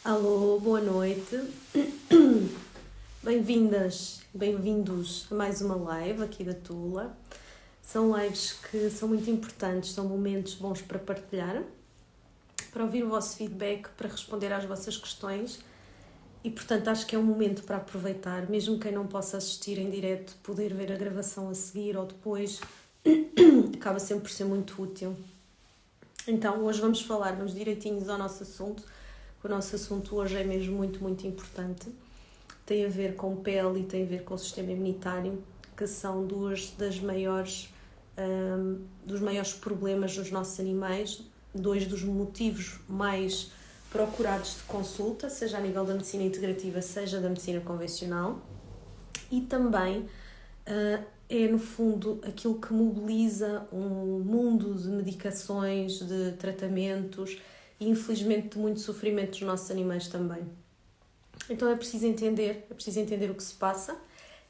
Alô, boa noite. Bem-vindas, bem-vindos a mais uma live aqui da Tula. São lives que são muito importantes, são momentos bons para partilhar, para ouvir o vosso feedback, para responder às vossas questões e, portanto, acho que é um momento para aproveitar, mesmo quem não possa assistir em direto, poder ver a gravação a seguir ou depois, acaba sempre por ser muito útil. Então, hoje vamos direitinhos ao nosso assunto. O nosso assunto hoje é mesmo muito importante. Tem a ver com pele e tem a ver com o sistema imunitário, que são dos maiores problemas nos nossos animais, dois dos motivos mais procurados de consulta, seja a nível da medicina integrativa, seja da medicina convencional, e também é, no fundo, aquilo que mobiliza um mundo de medicações, de tratamentos e, infelizmente, de muito sofrimento dos nossos animais também. Então é preciso entender o que se passa,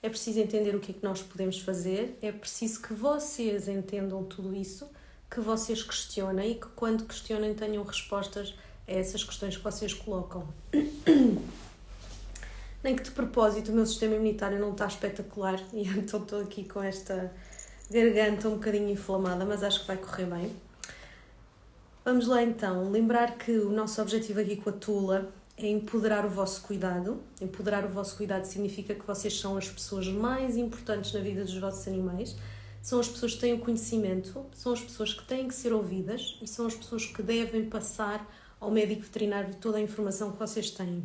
é preciso entender o que é que nós podemos fazer, é preciso que vocês entendam tudo isso, que vocês questionem e que, quando questionem, tenham respostas a essas questões que vocês colocam. Nem que de propósito o meu sistema imunitário não está espetacular e então estou aqui com esta garganta um bocadinho inflamada, mas acho que vai correr bem. Vamos lá então, lembrar que o nosso objetivo aqui com a Tula é empoderar o vosso cuidado. Empoderar o vosso cuidado significa que vocês são as pessoas mais importantes na vida dos vossos animais, são as pessoas que têm o conhecimento, são as pessoas que têm que ser ouvidas e são as pessoas que devem passar ao médico veterinário toda a informação que vocês têm.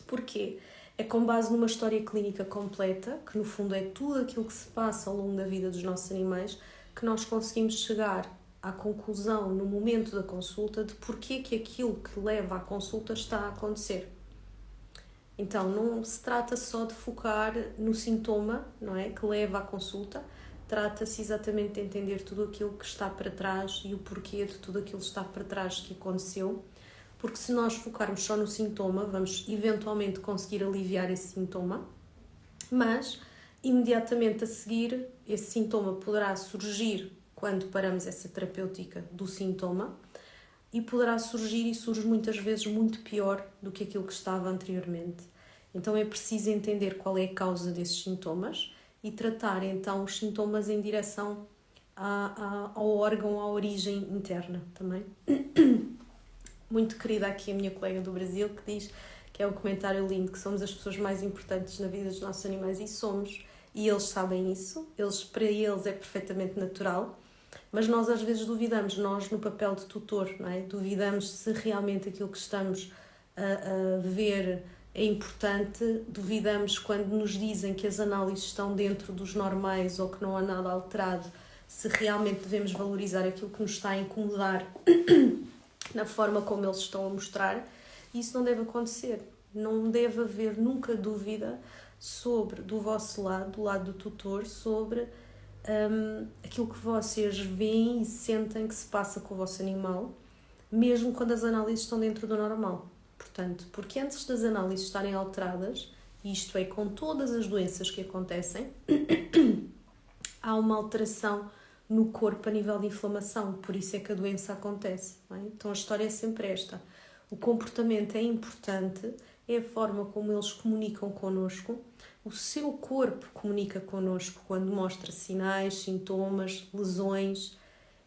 Porquê? É com base numa história clínica completa, que no fundo é tudo aquilo que se passa ao longo da vida dos nossos animais, que nós conseguimos chegar à conclusão no momento da consulta de porquê que aquilo que leva à consulta está a acontecer. Então não se trata só de focar no sintoma, não é, que leva à consulta, trata-se exatamente de entender tudo aquilo que está para trás e o porquê de tudo aquilo que está para trás que aconteceu. Porque se nós focarmos só no sintoma, vamos eventualmente conseguir aliviar esse sintoma, mas imediatamente a seguir esse sintoma poderá surgir quando paramos essa terapêutica do sintoma e poderá surgir e surge muitas vezes muito pior do que aquilo que estava anteriormente. Então é preciso entender qual é a causa desses sintomas e tratar então os sintomas em direção ao órgão, à origem interna também. Muito querida aqui a minha colega do Brasil, que diz que é um comentário lindo, que somos as pessoas mais importantes na vida dos nossos animais, e somos, e eles sabem isso, para eles é perfeitamente natural, mas nós às vezes duvidamos, nós no papel de tutor, não é? Duvidamos se realmente aquilo que estamos a ver é importante, duvidamos quando nos dizem que as análises estão dentro dos normais ou que não há nada alterado, se realmente devemos valorizar aquilo que nos está a incomodar na forma como eles estão a mostrar. Isso não deve acontecer. Não deve haver nunca dúvida do vosso lado, do lado do tutor, sobre aquilo que vocês veem e sentem que se passa com o vosso animal, mesmo quando as análises estão dentro do normal. Portanto, porque antes das análises estarem alteradas, isto é, com todas as doenças que acontecem, há uma alteração no corpo a nível de inflamação, por isso é que a doença acontece, não é? Então a história é sempre esta. O comportamento é importante, é a forma como eles comunicam connosco, o seu corpo comunica connosco quando mostra sinais, sintomas, lesões.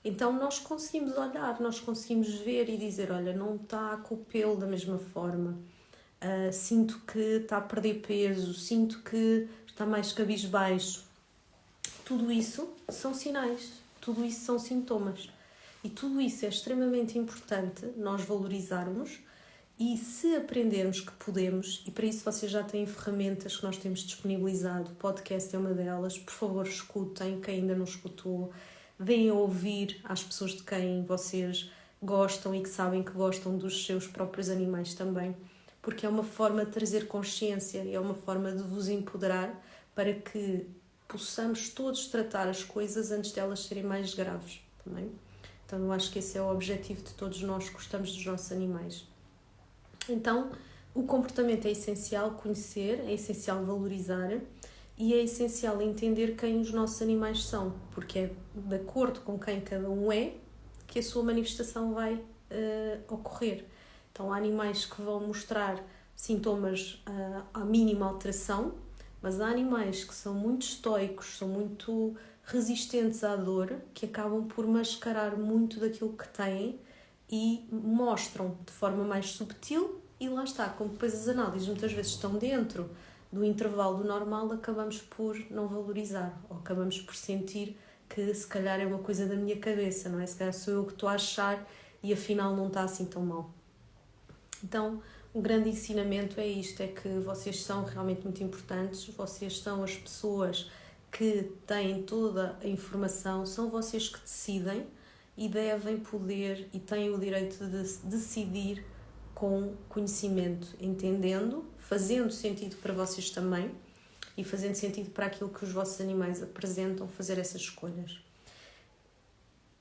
Então nós conseguimos olhar, nós conseguimos ver e dizer, olha, não está com o pelo da mesma forma, sinto que está a perder peso, sinto que está mais cabisbaixo. Tudo isso são sinais, tudo isso são sintomas e tudo isso é extremamente importante nós valorizarmos e se aprendermos que podemos, e para isso vocês já têm ferramentas que nós temos disponibilizado, o podcast é uma delas, por favor escutem, quem ainda não escutou, deem a ouvir às pessoas de quem vocês gostam e que sabem que gostam dos seus próprios animais também, porque é uma forma de trazer consciência, é uma forma de vos empoderar para que possamos todos tratar as coisas antes de elas serem mais graves também. Então eu acho que esse é o objetivo de todos nós que gostamos dos nossos animais. Então o comportamento é essencial conhecer, é essencial valorizar e é essencial entender quem os nossos animais são, porque é de acordo com quem cada um é que a sua manifestação vai ocorrer. Então há animais que vão mostrar sintomas à mínima alteração, mas há animais que são muito estoicos, são muito resistentes à dor, que acabam por mascarar muito daquilo que têm e mostram de forma mais subtil, e lá está, como depois as análises muitas vezes estão dentro do intervalo do normal, acabamos por não valorizar, ou acabamos por sentir que se calhar é uma coisa da minha cabeça, não é? Se calhar sou eu que estou a achar e afinal não está assim tão mal. Então, um grande ensinamento é isto, é que vocês são realmente muito importantes, vocês são as pessoas que têm toda a informação, são vocês que decidem e devem poder e têm o direito de decidir com conhecimento, entendendo, fazendo sentido para vocês também e fazendo sentido para aquilo que os vossos animais apresentam, fazer essas escolhas.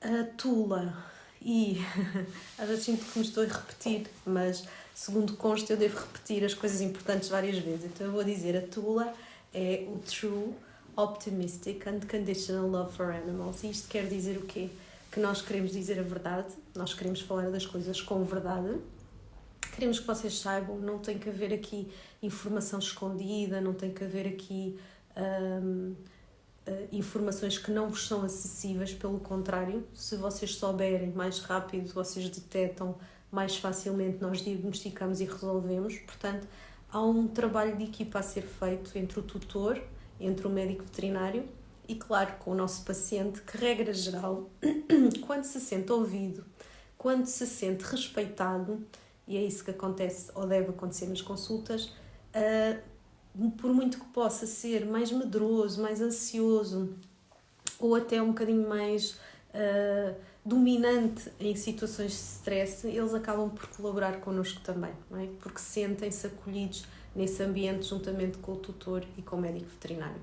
A tula, e às vezes sinto que me estou a repetir, mas segundo consta eu devo repetir as coisas importantes várias vezes, então eu vou dizer, a tula é o True Optimistic Unconditional Love for Animals. E isto quer dizer o quê? Que nós queremos dizer a verdade, nós queremos falar das coisas com verdade, queremos que vocês saibam, não tem que haver aqui informação escondida, não tem que haver aqui informações que não vos são acessíveis, pelo contrário, se vocês souberem mais rápido, vocês detectam mais facilmente, nós diagnosticamos e resolvemos. Portanto, há um trabalho de equipa a ser feito entre o tutor, entre o médico veterinário e, claro, com o nosso paciente, que, regra geral, quando se sente ouvido, quando se sente respeitado, e é isso que acontece ou deve acontecer nas consultas, por muito que possa ser mais medroso, mais ansioso ou até um bocadinho mais dominante em situações de stress, eles acabam por colaborar connosco também, não é? Porque sentem-se acolhidos nesse ambiente juntamente com o tutor e com o médico veterinário.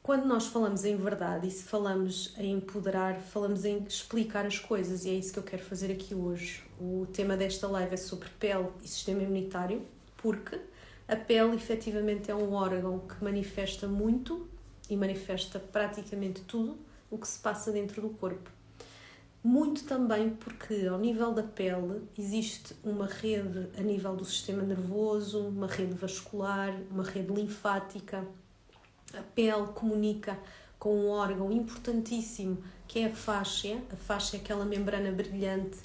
Quando nós falamos em verdade e se falamos em empoderar, falamos em explicar as coisas, e é isso que eu quero fazer aqui hoje. O tema desta live é sobre pele e sistema imunitário, porque a pele efetivamente é um órgão que manifesta muito e manifesta praticamente tudo o que se passa dentro do corpo. Muito também porque ao nível da pele existe uma rede a nível do sistema nervoso, uma rede vascular, uma rede linfática. A pele comunica com um órgão importantíssimo que é a fáscia. A fáscia é aquela membrana brilhante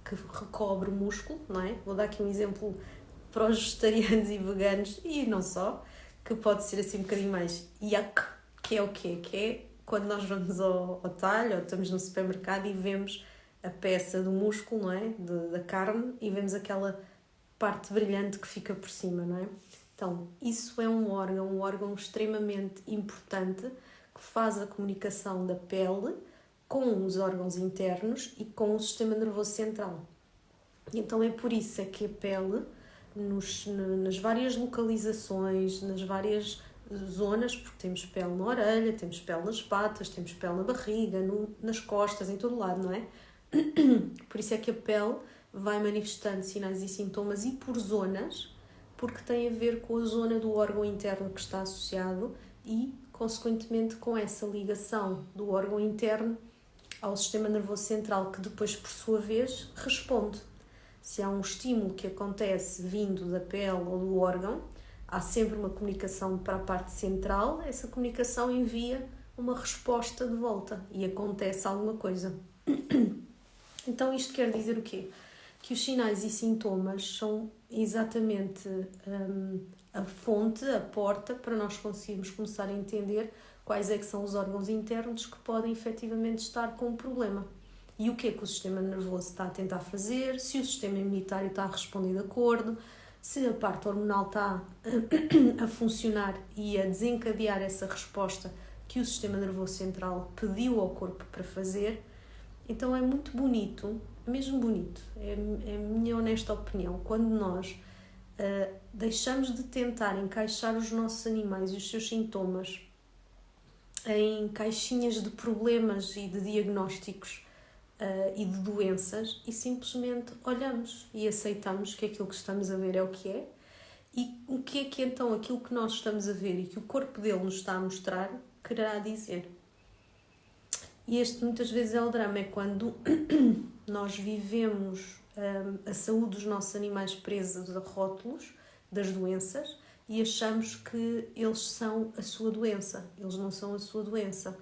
que recobre o músculo, não é? Vou dar aqui um exemplo para os vegetarianos e veganos, e não só, que pode ser assim um bocadinho mais yuck, que é o quê? Que é quando nós vamos ao talho ou estamos no supermercado e vemos a peça do músculo, não é? Da carne, e vemos aquela parte brilhante que fica por cima, não é? Então, isso é um órgão extremamente importante que faz a comunicação da pele com os órgãos internos e com o sistema nervoso central. E então é por isso é que a pele, nas várias localizações, nas várias zonas, porque temos pele na orelha, temos pele nas patas, temos pele na barriga, nas costas, em todo lado, não é? Por isso é que a pele vai manifestando sinais e sintomas e por zonas, porque tem a ver com a zona do órgão interno que está associado e, consequentemente, com essa ligação do órgão interno ao sistema nervoso central, que depois, por sua vez, responde. Se há um estímulo que acontece vindo da pele ou do órgão, há sempre uma comunicação para a parte central, essa comunicação envia uma resposta de volta e acontece alguma coisa. Então isto quer dizer o quê? Que os sinais e sintomas são exatamente a fonte, a porta, para nós conseguirmos começar a entender quais é que são os órgãos internos que podem efetivamente estar com um problema. E o que é que o sistema nervoso está a tentar fazer, se o sistema imunitário está a responder de acordo, se a parte hormonal está a funcionar e a desencadear essa resposta que o sistema nervoso central pediu ao corpo para fazer. Então é muito bonito, mesmo bonito, é a minha honesta opinião, quando nós deixamos de tentar encaixar os nossos animais e os seus sintomas em caixinhas de problemas e de diagnósticos e de doenças e simplesmente olhamos e aceitamos que aquilo que estamos a ver é o que é e o que é que então aquilo que nós estamos a ver e que o corpo dele nos está a mostrar quererá dizer. E este muitas vezes é o drama, é quando nós vivemos a saúde dos nossos animais presos a rótulos das doenças e achamos que eles são a sua doença. Eles não são a sua doença.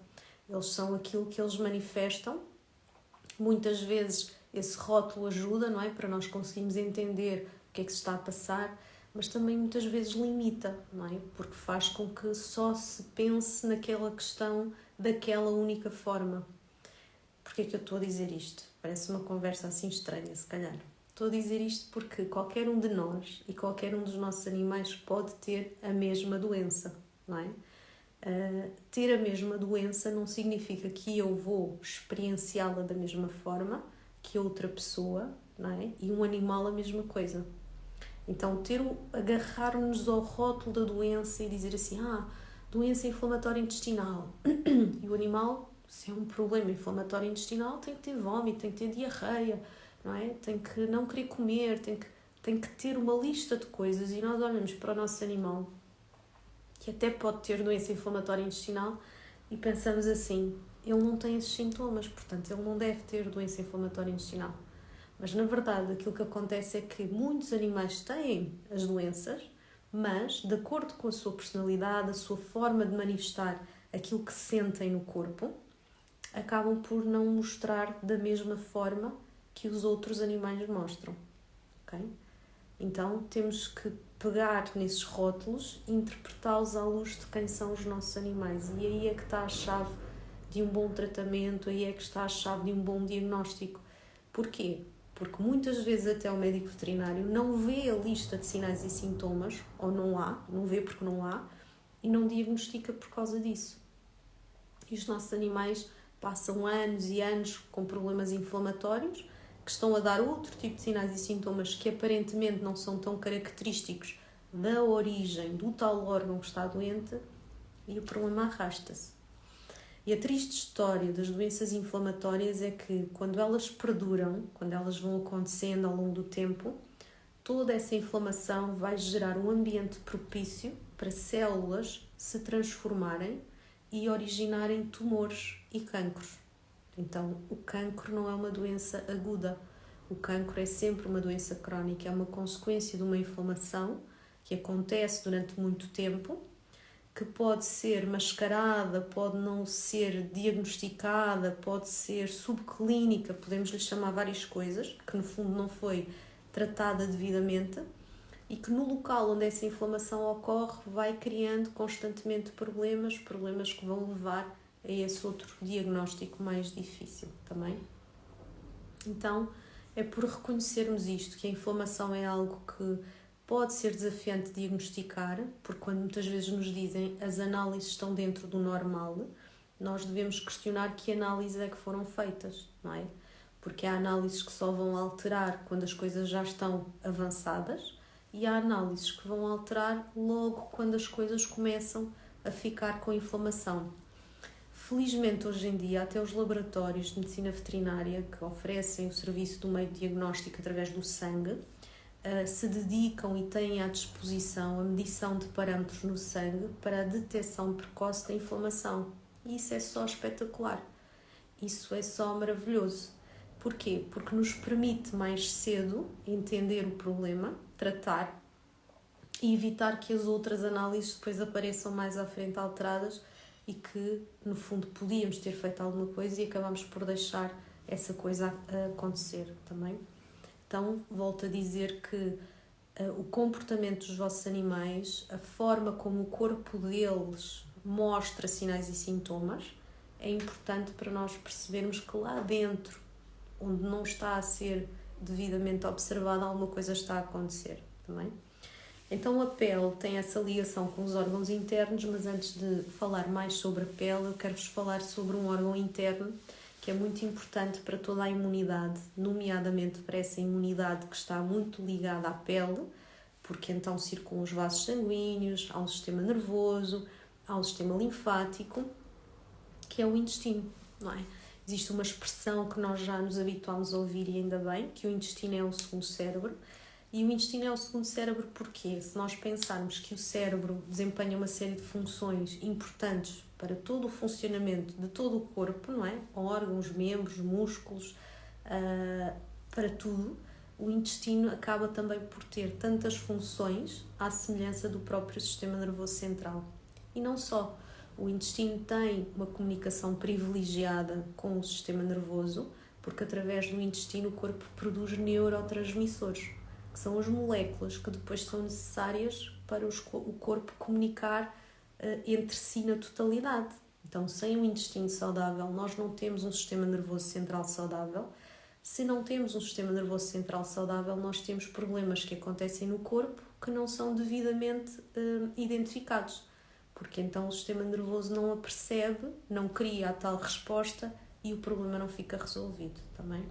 Eles são aquilo que eles manifestam. Muitas vezes esse rótulo ajuda, não é? Para nós conseguirmos entender o que é que se está a passar, mas também muitas vezes limita, não é? Porque faz com que só se pense naquela questão daquela única forma. Porquê é que eu estou a dizer isto? Parece uma conversa assim estranha, se calhar. Estou a dizer isto porque qualquer um de nós e qualquer um dos nossos animais pode ter a mesma doença, não é? Ter a mesma doença não significa que eu vou experienciá-la da mesma forma que outra pessoa, não é? E um animal a mesma coisa. Então, agarrar-nos ao rótulo da doença e dizer assim, doença inflamatória intestinal. E o animal, se é um problema inflamatório intestinal, tem que ter vómito, tem que ter diarreia, não é? Tem que não querer comer, tem que ter uma lista de coisas. E nós olhamos para o nosso animal, que até pode ter doença inflamatória intestinal, e pensamos assim, ele não tem esses sintomas, portanto, ele não deve ter doença inflamatória intestinal. Mas, na verdade, aquilo que acontece é que muitos animais têm as doenças, mas, de acordo com a sua personalidade, a sua forma de manifestar aquilo que sentem no corpo, acabam por não mostrar da mesma forma que os outros animais mostram. Okay? Então, temos que pegar nesses rótulos e interpretá-los à luz de quem são os nossos animais. E aí é que está a chave de um bom tratamento, aí é que está a chave de um bom diagnóstico. Porquê? Porque muitas vezes até o médico veterinário não vê a lista de sinais e sintomas, ou não vê porque não há, e não diagnostica por causa disso. E os nossos animais passam anos e anos com problemas inflamatórios, que estão a dar outro tipo de sinais e sintomas que aparentemente não são tão característicos da origem do tal órgão que está doente, e o problema arrasta-se. E a triste história das doenças inflamatórias é que, quando elas perduram, quando elas vão acontecendo ao longo do tempo, toda essa inflamação vai gerar um ambiente propício para células se transformarem e originarem tumores e cancros. Então, o cancro não é uma doença aguda. O cancro é sempre uma doença crónica, é uma consequência de uma inflamação que acontece durante muito tempo, que pode ser mascarada, pode não ser diagnosticada, pode ser subclínica, podemos lhe chamar várias coisas, que no fundo não foi tratada devidamente, e que no local onde essa inflamação ocorre vai criando constantemente problemas que vão levar a esse outro diagnóstico mais difícil também. Então, é por reconhecermos isto, que a inflamação é algo que pode ser desafiante de diagnosticar, porque quando muitas vezes nos dizem as análises estão dentro do normal, nós devemos questionar que análises é que foram feitas, não é? Porque há análises que só vão alterar quando as coisas já estão avançadas e há análises que vão alterar logo quando as coisas começam a ficar com inflamação. Felizmente, hoje em dia, até os laboratórios de medicina veterinária que oferecem o serviço do meio diagnóstico através do sangue se dedicam e têm à disposição a medição de parâmetros no sangue para a detecção precoce da inflamação. E isso é só espetacular. Isso é só maravilhoso. Porquê? Porque nos permite mais cedo entender o problema, tratar e evitar que as outras análises depois apareçam mais à frente alteradas e que, no fundo, podíamos ter feito alguma coisa e acabamos por deixar essa coisa acontecer também. Então, volto a dizer que o comportamento dos vossos animais, a forma como o corpo deles mostra sinais e sintomas, é importante para nós percebermos que lá dentro, onde não está a ser devidamente observado, alguma coisa está a acontecer também. Então, a pele tem essa ligação com os órgãos internos, mas antes de falar mais sobre a pele, eu quero-vos falar sobre um órgão interno que é muito importante para toda a imunidade, nomeadamente para essa imunidade que está muito ligada à pele, porque então circulam os vasos sanguíneos, há um sistema nervoso, há um sistema linfático, que é o intestino, não é? Existe uma expressão que nós já nos habituámos a ouvir e ainda bem, que o intestino é o segundo cérebro. E o intestino é o segundo cérebro porque, se nós pensarmos que o cérebro desempenha uma série de funções importantes para todo o funcionamento de todo o corpo, não é? Órgãos, membros, músculos, para tudo, o intestino acaba também por ter tantas funções à semelhança do próprio sistema nervoso central. E não só. O intestino tem uma comunicação privilegiada com o sistema nervoso, porque através do intestino o corpo produz neurotransmissores, que são as moléculas que depois são necessárias para o corpo comunicar entre si na totalidade. Então, sem um intestino saudável, nós não temos um sistema nervoso central saudável. Se não temos um sistema nervoso central saudável, nós temos problemas que acontecem no corpo que não são devidamente identificados, porque então o sistema nervoso não a percebe, não cria a tal resposta e o problema não fica resolvido também.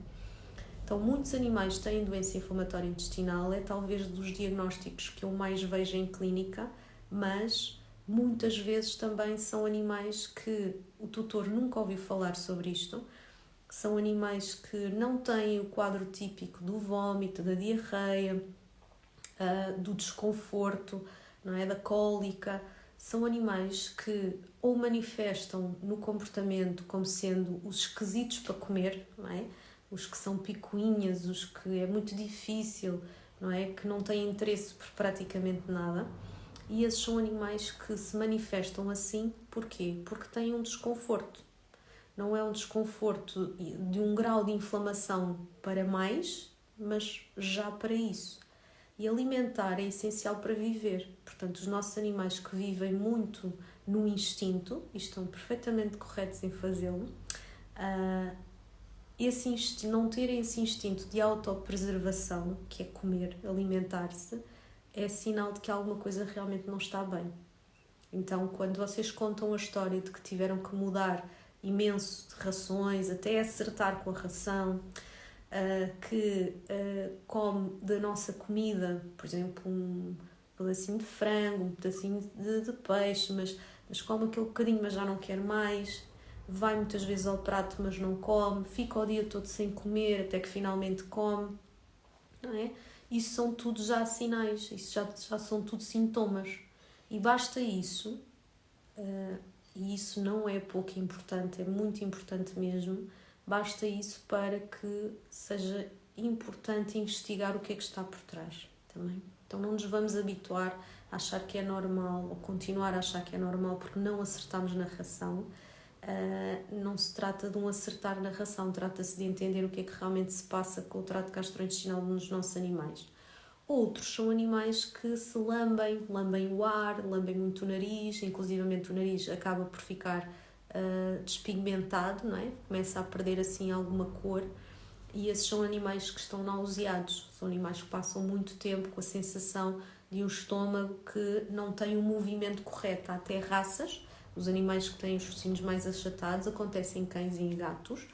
Então, muitos animais têm doença inflamatória intestinal, é talvez dos diagnósticos que eu mais vejo em clínica, mas muitas vezes também são animais que o tutor nunca ouviu falar sobre isto, são animais que não têm o quadro típico do vômito, da diarreia, do desconforto, não é? Da cólica. São animais que ou manifestam no comportamento como sendo os esquisitos para comer, não é? Os que são picuinhas, os que é muito difícil, não é? Que não têm interesse por praticamente nada. E esses são animais que se manifestam assim, porquê? Porque têm um desconforto. Não é um desconforto de um grau de inflamação para mais, mas já para isso. E alimentar é essencial para viver. Portanto, os nossos animais que vivem muito no instinto, e estão perfeitamente corretos em fazê-lo, não terem esse instinto de autopreservação, que é comer, alimentar-se, é sinal de que alguma coisa realmente não está bem. Então, quando vocês contam a história de que tiveram que mudar imenso de rações, até acertar com a ração, que come da nossa comida, por exemplo, um pedacinho de frango, um pedacinho de peixe, mas come aquele bocadinho, mas já não quer mais, vai muitas vezes ao prato, mas não come, fica o dia todo sem comer, até que finalmente come, não é? Isso são tudo já sinais, isso já são tudo sintomas. E basta isso, e isso não é pouco importante, é muito importante mesmo, basta isso para que seja importante investigar o que é que está por trás também. Então não nos vamos habituar a achar que é normal ou continuar a achar que é normal porque não acertamos na ração. Não se trata de um acertar na ração, trata-se de entender o que é que realmente se passa com o trato gastrointestinal dos nossos animais. Outros são animais que se lambem o ar, lambem muito o nariz, inclusivamente o nariz acaba por ficar despigmentado, não é? Começa a perder assim alguma cor, e esses são animais que estão nauseados, são animais que passam muito tempo com a sensação de um estômago que não tem um movimento correto. Há até raças, os animais que têm os focinhos mais achatados, acontecem em cães e em gatos,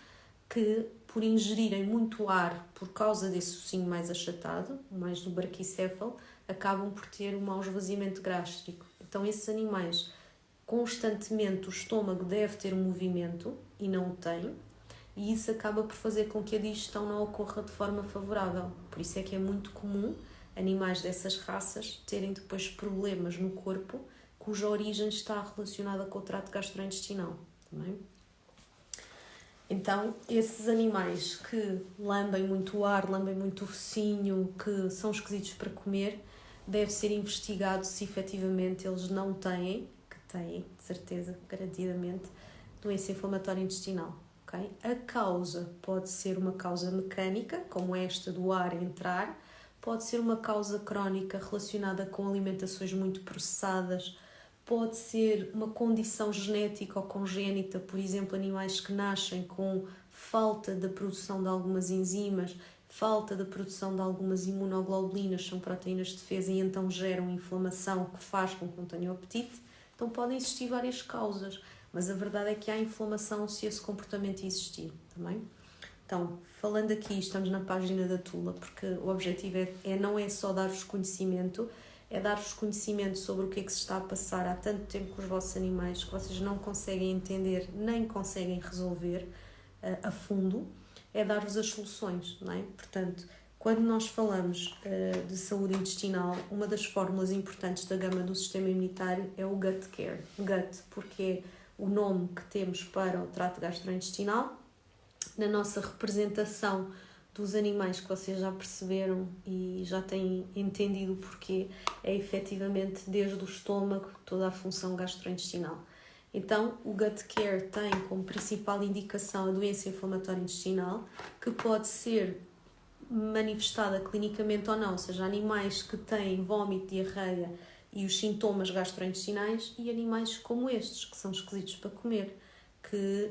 que por ingerirem muito ar por causa desse focinho mais achatado, mais do braquicéfalo, acabam por ter um mau esvaziamento gástrico. Então esses animais, constantemente o estômago deve ter um movimento e não o tem, e isso acaba por fazer com que a digestão não ocorra de forma favorável. Por isso é que é muito comum animais dessas raças terem depois problemas no corpo cuja origem está relacionada com o trato gastrointestinal. Também. Então, esses animais que lambem muito o ar, lambem muito o focinho, que são esquisitos para comer, deve ser investigado se efetivamente eles não têm, que têm, de certeza, garantidamente, doença inflamatória intestinal. Okay? A causa pode ser uma causa mecânica, como esta do ar entrar, pode ser uma causa crónica relacionada com alimentações muito processadas, pode ser uma condição genética ou congénita, por exemplo, animais que nascem com falta da produção de algumas enzimas, falta da produção de algumas imunoglobulinas, são proteínas de defesa, e então geram inflamação que faz com que não tenham apetite. Então podem existir várias causas, mas a verdade é que há inflamação se esse comportamento existir também. Então, falando aqui, estamos na página da Tula, porque o objetivo não é só dar-vos conhecimento, é dar-vos conhecimento sobre o que é que se está a passar há tanto tempo com os vossos animais que vocês não conseguem entender nem conseguem resolver a fundo, é dar-vos as soluções, não é? Portanto, quando nós falamos de saúde intestinal, uma das fórmulas importantes da gama do sistema imunitário é o gut care. Gut, porque é o nome que temos para o trato gastrointestinal. Na nossa representação dos animais que vocês já perceberam e já têm entendido o porquê, é efetivamente desde o estômago toda a função gastrointestinal. Então, o Gut Care tem como principal indicação a doença inflamatória intestinal, que pode ser manifestada clinicamente ou não, ou seja, animais que têm vômito, diarreia e os sintomas gastrointestinais, e animais como estes, que são esquisitos para comer, que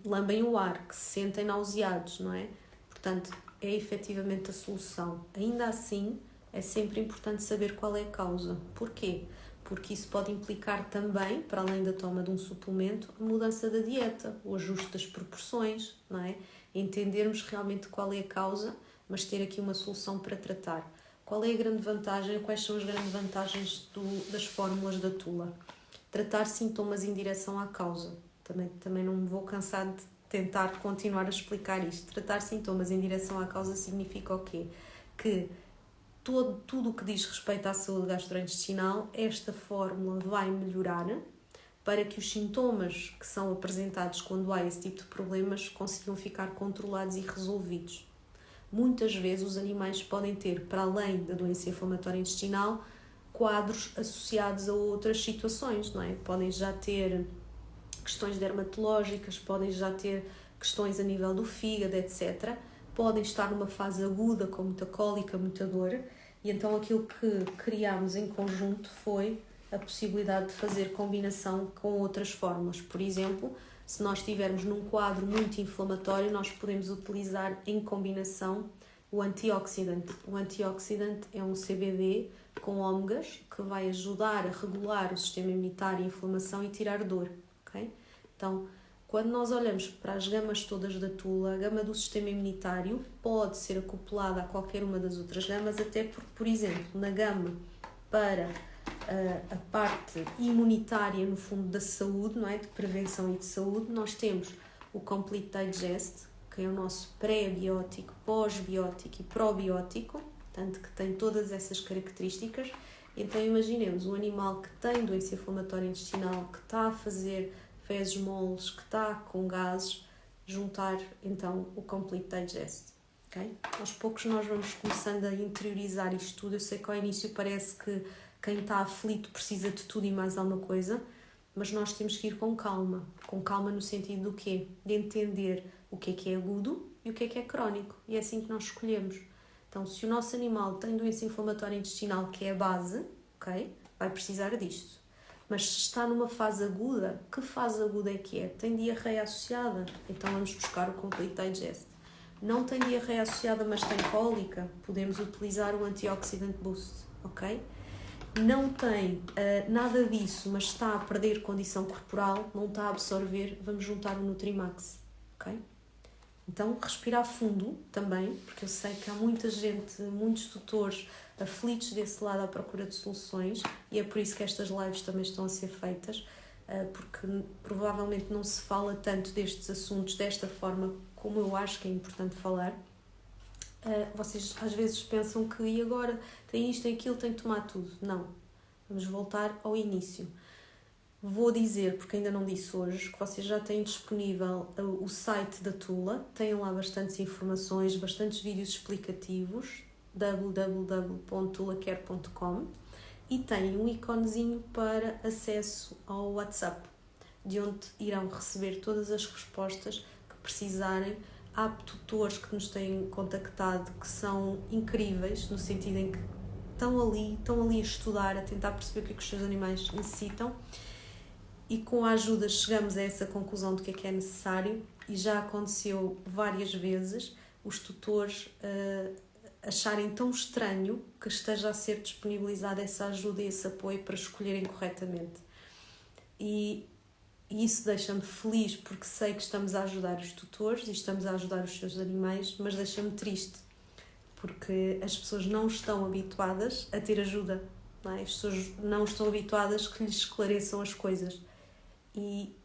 lambem o ar, que se sentem nauseados, não é? Portanto, é efetivamente a solução. Ainda assim, é sempre importante saber qual é a causa. Porquê? Porque isso pode implicar também, para além da toma de um suplemento, a mudança da dieta, o ajuste das proporções, não é? Entendermos realmente qual é a causa, mas ter aqui uma solução para tratar. Qual é a grande vantagem? Quais são as grandes vantagens das fórmulas da Tula? Tratar sintomas em direção à causa. Também não me vou cansar de tentar continuar a explicar isto. Tratar sintomas em direção à causa significa o quê? Que tudo o que diz respeito à saúde gastrointestinal, esta fórmula vai melhorar para que os sintomas que são apresentados quando há esse tipo de problemas consigam ficar controlados e resolvidos. Muitas vezes os animais podem ter, para além da doença inflamatória intestinal, quadros associados a outras situações, não é? Podem já ter questões dermatológicas, podem já ter questões a nível do fígado, etc. Podem estar numa fase aguda com muita cólica, muita dor, e então aquilo que criámos em conjunto foi a possibilidade de fazer combinação com outras fórmulas. Por exemplo, se nós estivermos num quadro muito inflamatório, nós podemos utilizar em combinação o antioxidante. O antioxidante é um CBD com ômegas que vai ajudar a regular o sistema imunitário e a inflamação e tirar dor. Okay? Então, quando nós olhamos para as gamas todas da Tula, a gama do sistema imunitário pode ser acoplada a qualquer uma das outras gamas, até porque, por exemplo, na gama para a parte imunitária, no fundo, da saúde, não é? De prevenção e de saúde, nós temos o Complete Digest, que é o nosso pré-biótico, pós-biótico e probiótico, portanto, que tem todas essas características. Então, imaginemos um animal que tem doença inflamatória intestinal, que está a fazer fezes moles, que está com gases, juntar, então, o Complete Digest. Okay? Aos poucos nós vamos começando a interiorizar isto tudo. Eu sei que ao início parece que quem está aflito precisa de tudo e mais alguma coisa, mas nós temos que ir com calma no sentido do quê? De entender o que é agudo e o que é crónico, e é assim que nós escolhemos. Então, se o nosso animal tem doença inflamatória intestinal, que é a base, okay, vai precisar disto. Mas se está numa fase aguda, que fase aguda é que é? Tem diarreia associada? Então vamos buscar o Complete Digest. Não tem diarreia associada, mas tem cólica? Podemos utilizar o Antioxidant Boost, ok? Não tem nada disso, mas está a perder condição corporal, não está a absorver, vamos juntar o Nutrimax, ok? Então, respirar fundo também, porque eu sei que há muita gente, muitos tutores aflitos desse lado à procura de soluções, e é por isso que estas lives também estão a ser feitas, porque provavelmente não se fala tanto destes assuntos desta forma como eu acho que é importante falar. Vocês às vezes pensam que e agora tem isto, tem aquilo, tem que tomar tudo. Não, vamos voltar ao início. Vou dizer, porque ainda não disse hoje, que vocês já têm disponível o site da Tula, têm lá bastantes informações, bastantes vídeos explicativos, www.tulacare.com, e têm um iconezinho para acesso ao WhatsApp, de onde irão receber todas as respostas que precisarem. Há tutores que nos têm contactado que são incríveis, no sentido em que estão ali a estudar, a tentar perceber o que os seus animais necessitam, e com a ajuda chegamos a essa conclusão do que é necessário, e já aconteceu várias vezes os tutores acharem tão estranho que esteja a ser disponibilizada essa ajuda e esse apoio para escolherem corretamente. E isso deixa-me feliz, porque sei que estamos a ajudar os tutores e estamos a ajudar os seus animais, mas deixa-me triste, porque as pessoas não estão habituadas a ter ajuda, não é? As pessoas não estão habituadas que lhes esclareçam as coisas, e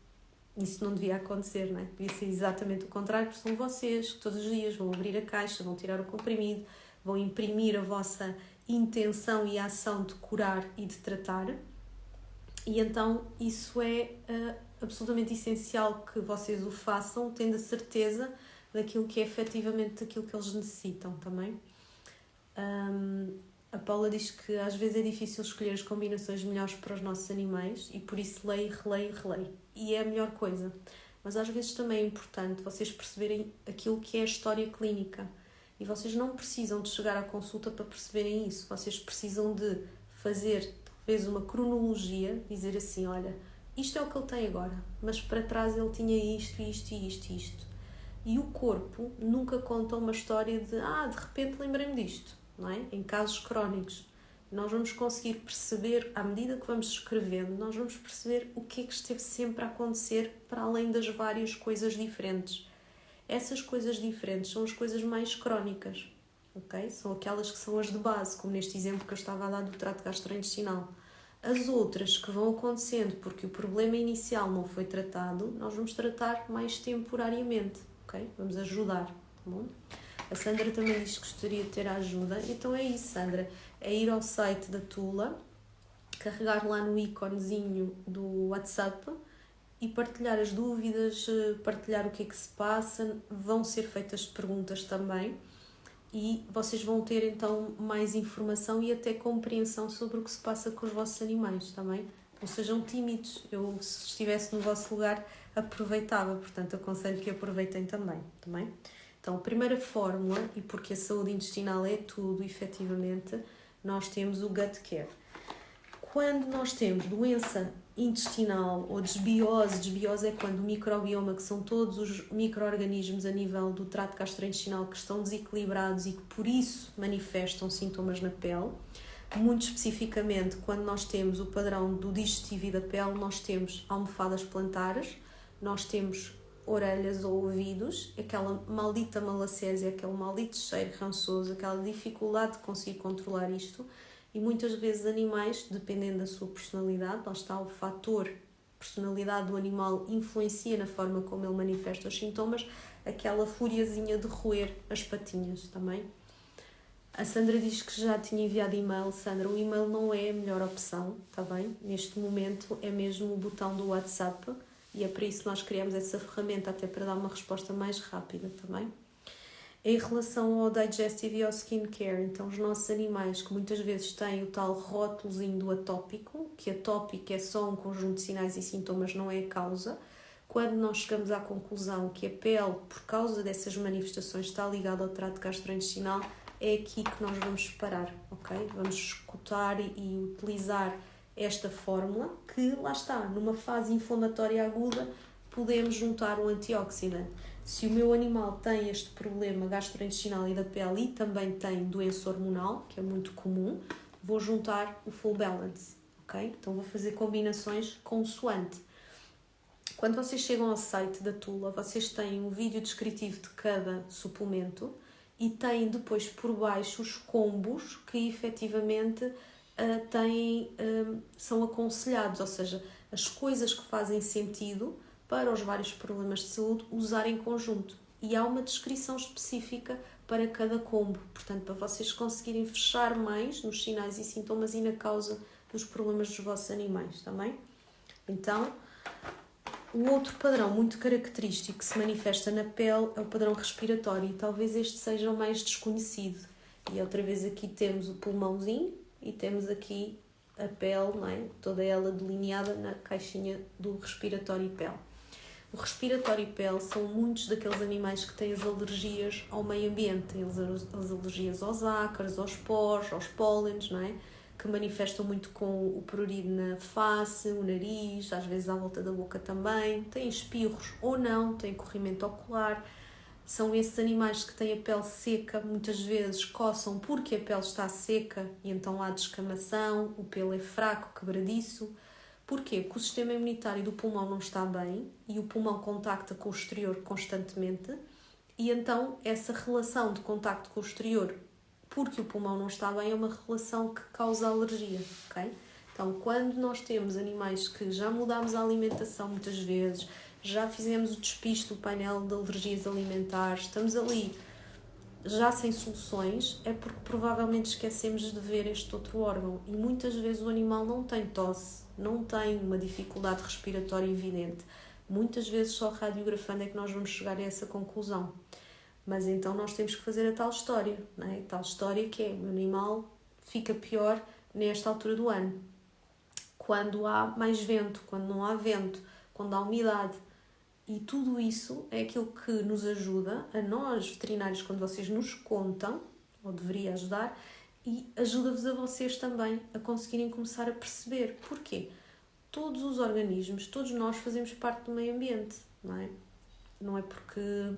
isso não devia acontecer, não é? Devia ser exatamente o contrário, porque são vocês que todos os dias vão abrir a caixa, vão tirar o comprimido, vão imprimir a vossa intenção e ação de curar e de tratar, e então isso é absolutamente essencial que vocês o façam, tendo a certeza daquilo que é efetivamente aquilo que eles necessitam também. A Paula diz que às vezes é difícil escolher as combinações melhores para os nossos animais e por isso leio, releio. E é a melhor coisa. Mas às vezes também é importante vocês perceberem aquilo que é a história clínica. E vocês não precisam de chegar à consulta para perceberem isso. Vocês precisam de fazer, talvez, uma cronologia, dizer assim, olha, isto é o que ele tem agora, mas para trás ele tinha isto, isto e isto e isto. E o corpo nunca conta uma história de repente lembrei-me disto, não é? Em casos crónicos. Nós vamos conseguir perceber, à medida que vamos escrevendo, nós vamos perceber o que é que esteve sempre a acontecer para além das várias coisas diferentes. Essas coisas diferentes são as coisas mais crónicas, ok? São aquelas que são as de base, como neste exemplo que eu estava a dar do trato gastrointestinal. As outras que vão acontecendo porque o problema inicial não foi tratado, nós vamos tratar mais temporariamente, ok? Vamos ajudar, tá bom? A Sandra também diz que gostaria de ter a ajuda, então é isso, Sandra, é ir ao site da Tula, carregar lá no íconezinho do WhatsApp e partilhar as dúvidas, partilhar o que é que se passa, vão ser feitas perguntas também e vocês vão ter então mais informação e até compreensão sobre o que se passa com os vossos animais, também. Não sejam tímidos, eu se estivesse no vosso lugar aproveitava, portanto aconselho que aproveitem também. Então a primeira fórmula, e porque a saúde intestinal é tudo, efetivamente, nós temos o gut care. Quando nós temos doença intestinal ou desbiose é quando o microbioma, que são todos os micro-organismos a nível do trato gastrointestinal que estão desequilibrados e que por isso manifestam sintomas na pele. Muito especificamente, quando nós temos o padrão do digestivo e da pele, nós temos almofadas plantares, nós temos orelhas ou ouvidos, aquela maldita malacésia, aquele maldito cheiro rançoso, aquela dificuldade de conseguir controlar isto. E muitas vezes animais, dependendo da sua personalidade, lá está o fator personalidade do animal influencia na forma como ele manifesta os sintomas, aquela furiazinha de roer as patinhas também. A Sandra diz que já tinha enviado e-mail. Sandra, o e-mail não é a melhor opção, está bem? Neste momento é mesmo o botão do WhatsApp e é para isso que nós criamos essa ferramenta, até para dar uma resposta mais rápida também. Em relação ao digestive e ao skincare, então os nossos animais que muitas vezes têm o tal rótulozinho do atópico, que atópico é só um conjunto de sinais e sintomas, não é a causa. Quando nós chegamos à conclusão que a pele, por causa dessas manifestações, está ligada ao trato gastrointestinal, é aqui que nós vamos parar, ok? Vamos escutar e utilizar esta fórmula, que lá está, numa fase inflamatória aguda, podemos juntar um antioxidante. Se o meu animal tem este problema gastrointestinal e da pele e também tem doença hormonal, que é muito comum, vou juntar o full balance, ok? Então vou fazer combinações consoante. Quando vocês chegam ao site da Tula, vocês têm um vídeo descritivo de cada suplemento e têm depois por baixo os combos que efetivamente são aconselhados, ou seja, as coisas que fazem sentido para os vários problemas de saúde usar em conjunto. E há uma descrição específica para cada combo, portanto, para vocês conseguirem fechar mais nos sinais e sintomas e na causa dos problemas dos vossos animais, também. Então, o outro padrão muito característico que se manifesta na pele é o padrão respiratório, e talvez este seja o mais desconhecido. E outra vez aqui temos o pulmãozinho e temos aqui a pele, não é? Toda ela delineada na caixinha do respiratório e pele. O respiratório e pele são muitos daqueles animais que têm as alergias ao meio ambiente, têm as alergias aos ácaros, aos poros, aos pólenes, não é? Que manifestam muito com o prurido na face, o nariz, às vezes à volta da boca também, têm espirros ou não, têm corrimento ocular. São esses animais que têm a pele seca, muitas vezes coçam porque a pele está seca e então há descamação, o pelo é fraco, quebradiço. Porquê? Porque o sistema imunitário do pulmão não está bem e o pulmão contacta com o exterior constantemente e então essa relação de contacto com o exterior, porque o pulmão não está bem, é uma relação que causa alergia, ok? Então, quando nós temos animais que já mudámos a alimentação muitas vezes, já fizemos o despiste do painel de alergias alimentares, estamos ali já sem soluções, é porque provavelmente esquecemos de ver este outro órgão e muitas vezes o animal não tem tosse, não tem uma dificuldade respiratória evidente, Muitas vezes só radiografando é que nós vamos chegar a essa conclusão. Mas então nós temos que fazer a tal história, não é? A tal história que é: o meu animal fica pior nesta altura do ano. Quando há mais vento, quando não há vento, quando há umidade. E tudo isso é aquilo que nos ajuda, a nós veterinários, quando vocês nos contam, ou deveria ajudar, e ajuda-vos a vocês também a conseguirem começar a perceber. Porquê? Todos os organismos, todos nós fazemos parte do meio ambiente, não é? Não é porque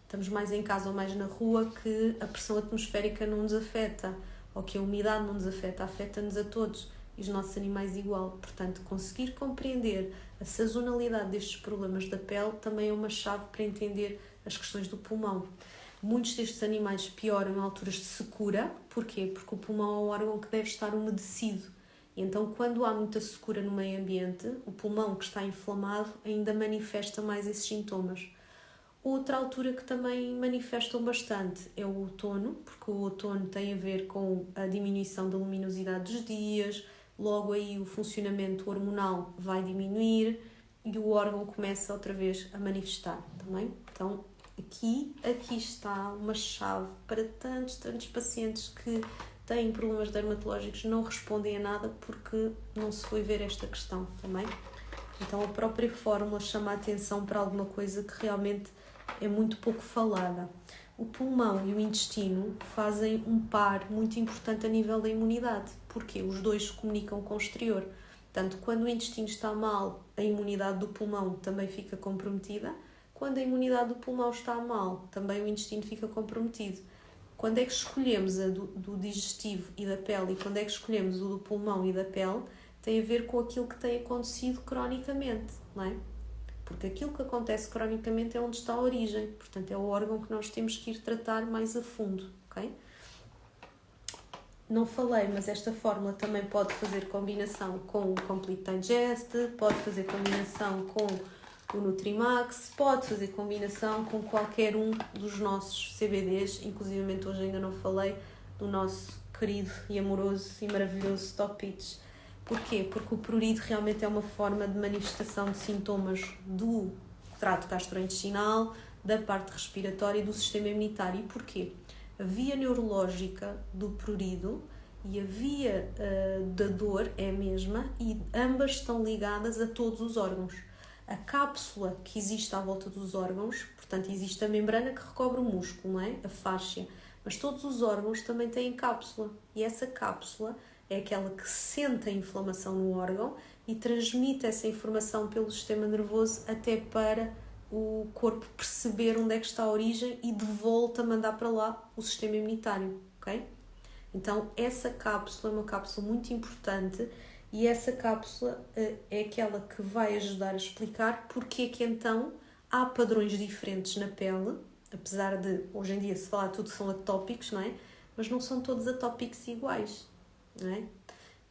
estamos mais em casa ou mais na rua que a pressão atmosférica não nos afeta, ou que a umidade não nos afeta, afeta-nos a todos, e os nossos animais igual. Portanto, conseguir compreender a sazonalidade destes problemas da pele também é uma chave para entender as questões do pulmão. Muitos destes animais pioram em alturas de secura. Porquê? Porque o pulmão é um órgão que deve estar umedecido. E então, quando há muita secura no meio ambiente, o pulmão que está inflamado ainda manifesta mais esses sintomas. Outra altura que também manifestam bastante é o outono, porque o outono tem a ver com a diminuição da luminosidade dos dias, logo aí o funcionamento hormonal vai diminuir e o órgão começa outra vez a manifestar também. Então, aqui está uma chave para tantos pacientes que têm problemas dermatológicos, não respondem a nada porque não se foi ver esta questão também. Então, a própria fórmula chama a atenção para alguma coisa que realmente é muito pouco falada. O pulmão e o intestino fazem um par muito importante a nível da imunidade, porque os dois se comunicam com o exterior. Portanto, quando o intestino está mal, a imunidade do pulmão também fica comprometida. Quando a imunidade do pulmão está mal, também o intestino fica comprometido. Quando é que escolhemos a do digestivo e da pele e quando é que escolhemos o do pulmão e da pele, tem a ver com aquilo que tem acontecido cronicamente, não é? Porque aquilo que acontece cronicamente é onde está a origem, portanto é o órgão que nós temos que ir tratar mais a fundo, ok? Não falei, mas esta fórmula também pode fazer combinação com o Complete Digest, pode fazer combinação com o Nutrimax, pode fazer combinação com qualquer um dos nossos CBDs, inclusive hoje ainda não falei do nosso querido e amoroso e maravilhoso Top Pitch. Porquê? Porque o prurido realmente é uma forma de manifestação de sintomas do trato gastrointestinal, da parte respiratória e do sistema imunitário. E porquê? A via neurológica do prurido e a via da dor é a mesma e ambas estão ligadas a todos os órgãos. A cápsula que existe à volta dos órgãos, portanto existe a membrana que recobre o músculo, não é? A fáscia, mas todos os órgãos também têm cápsula e essa cápsula é aquela que sente a inflamação no órgão e transmite essa informação pelo sistema nervoso até para o corpo perceber onde é que está a origem e de volta mandar para lá o sistema imunitário, ok? Então essa cápsula é uma cápsula muito importante e essa cápsula é aquela que vai ajudar a explicar porque é que então há padrões diferentes na pele, apesar de hoje em dia se falar tudo são atópicos, não é? Mas não são todos atópicos iguais. Não é?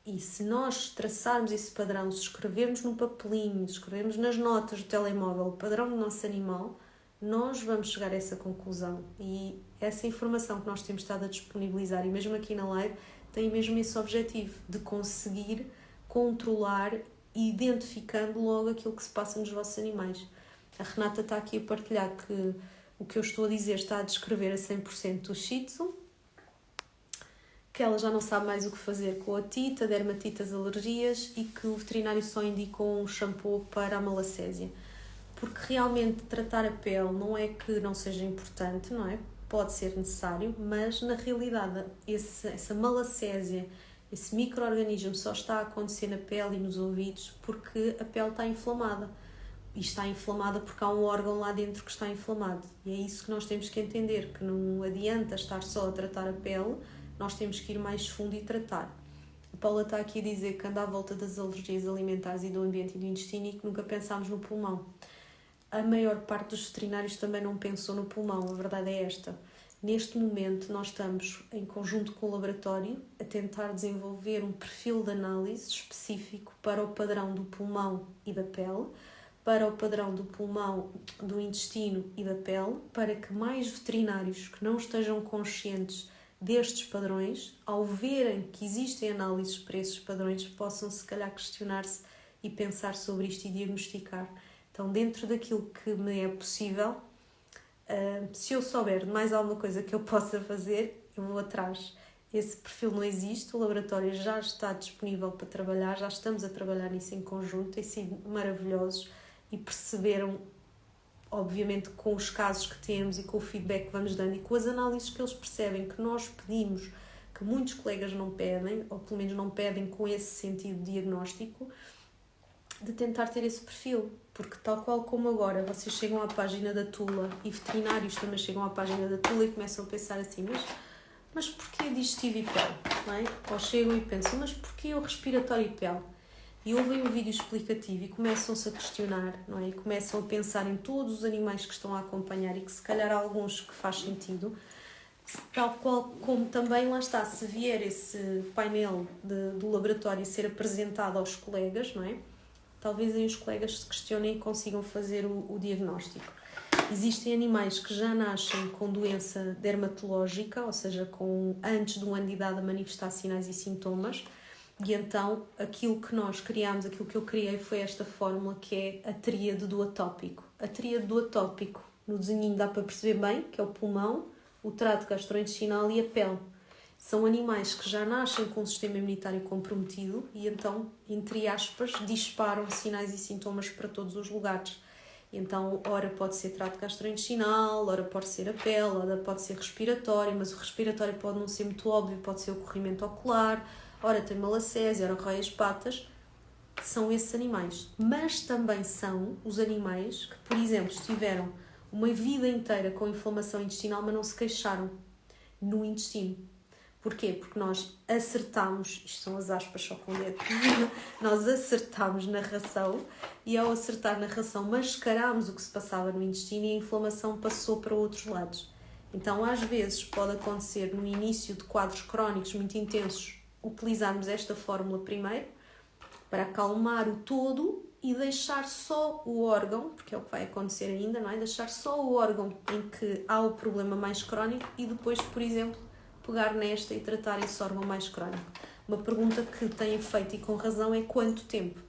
E se nós traçarmos esse padrão, se escrevermos num papelinho, se escrevermos nas notas do telemóvel o padrão do nosso animal, nós vamos chegar a essa conclusão. E essa informação que nós temos estado a disponibilizar, e mesmo aqui na live, tem mesmo esse objetivo de conseguir controlar, identificando logo aquilo que se passa nos vossos animais. A Renata está aqui a partilhar que o que eu estou a dizer está a descrever a 100% o Shih Tzu, que ela já não sabe mais o que fazer com a otite, dermatites, alergias e que o veterinário só indicou um shampoo para a malacésia. Porque realmente tratar a pele não é que não seja importante, não é? Pode ser necessário, mas na realidade essa malacésia, esse micro-organismo só está a acontecer na pele e nos ouvidos porque a pele está inflamada. E está inflamada porque há um órgão lá dentro que está inflamado. E é isso que nós temos que entender, que não adianta estar só a tratar a pele, nós temos que ir mais fundo e tratar. A Paula está aqui a dizer que anda à volta das alergias alimentares e do ambiente e do intestino e que nunca pensámos no pulmão. A maior parte dos veterinários também não pensou no pulmão, a verdade é esta. Neste momento nós estamos, em conjunto com o laboratório, a tentar desenvolver um perfil de análise específico para o padrão do pulmão e da pele, para o padrão do pulmão, do intestino e da pele, para que mais veterinários que não estejam conscientes destes padrões, ao verem que existem análises para esses padrões, possam se calhar questionar-se e pensar sobre isto e diagnosticar. Então, dentro daquilo que me é possível, se eu souber de mais alguma coisa que eu possa fazer, eu vou atrás. Esse perfil não existe, o laboratório já está disponível para trabalhar, já estamos a trabalhar nisso em conjunto, têm sido maravilhosos e perceberam, obviamente, com os casos que temos e com o feedback que vamos dando e com as análises que eles percebem que nós pedimos, que muitos colegas não pedem, ou pelo menos não pedem com esse sentido diagnóstico, de tentar ter esse perfil, porque tal qual como agora vocês chegam à página da Tula e veterinários também chegam à página da Tula e começam a pensar assim, mas porquê digestivo e pele? Não é? Ou chegam e pensam, mas porquê o respiratório e pele? E ouvem um vídeo explicativo e começam-se a questionar, não é? E começam a pensar em todos os animais que estão a acompanhar e que se calhar há alguns que faz sentido, tal qual como também lá está, se vier esse painel do laboratório ser apresentado aos colegas, não é? Talvez aí os colegas se questionem e consigam fazer o diagnóstico. Existem animais que já nascem com doença dermatológica, ou seja, antes de um ano de idade a manifestar sinais e sintomas, e então aquilo que nós criámos, aquilo que eu criei foi esta fórmula que é a tríade do atópico. A tríade do atópico, no desenhinho dá para perceber bem, que é o pulmão, o trato gastrointestinal e a pele. São animais que já nascem com o sistema imunitário comprometido e então, entre aspas, disparam sinais e sintomas para todos os lugares. Então, ora pode ser trato gastrointestinal, ora pode ser a pele, ora pode ser respiratório, mas o respiratório pode não ser muito óbvio, pode ser o corrimento ocular, ora tem malacésia, ora rói as patas. São esses animais. Mas também são os animais que, por exemplo, estiveram uma vida inteira com inflamação intestinal, mas não se queixaram no intestino. Porquê? Porque nós acertámos, isto são as aspas só com o dedo, nós acertámos na ração e ao acertar na ração mascarámos o que se passava no intestino e a inflamação passou para outros lados. Então, às vezes, pode acontecer no início de quadros crónicos muito intensos utilizarmos esta fórmula primeiro para acalmar o todo e deixar só o órgão, porque é o que vai acontecer ainda, não é? Deixar só o órgão em que há o problema mais crónico e depois, por exemplo, pegar nesta e tratar esse órgão mais crónico. Uma pergunta que têm feito e com razão é quanto tempo?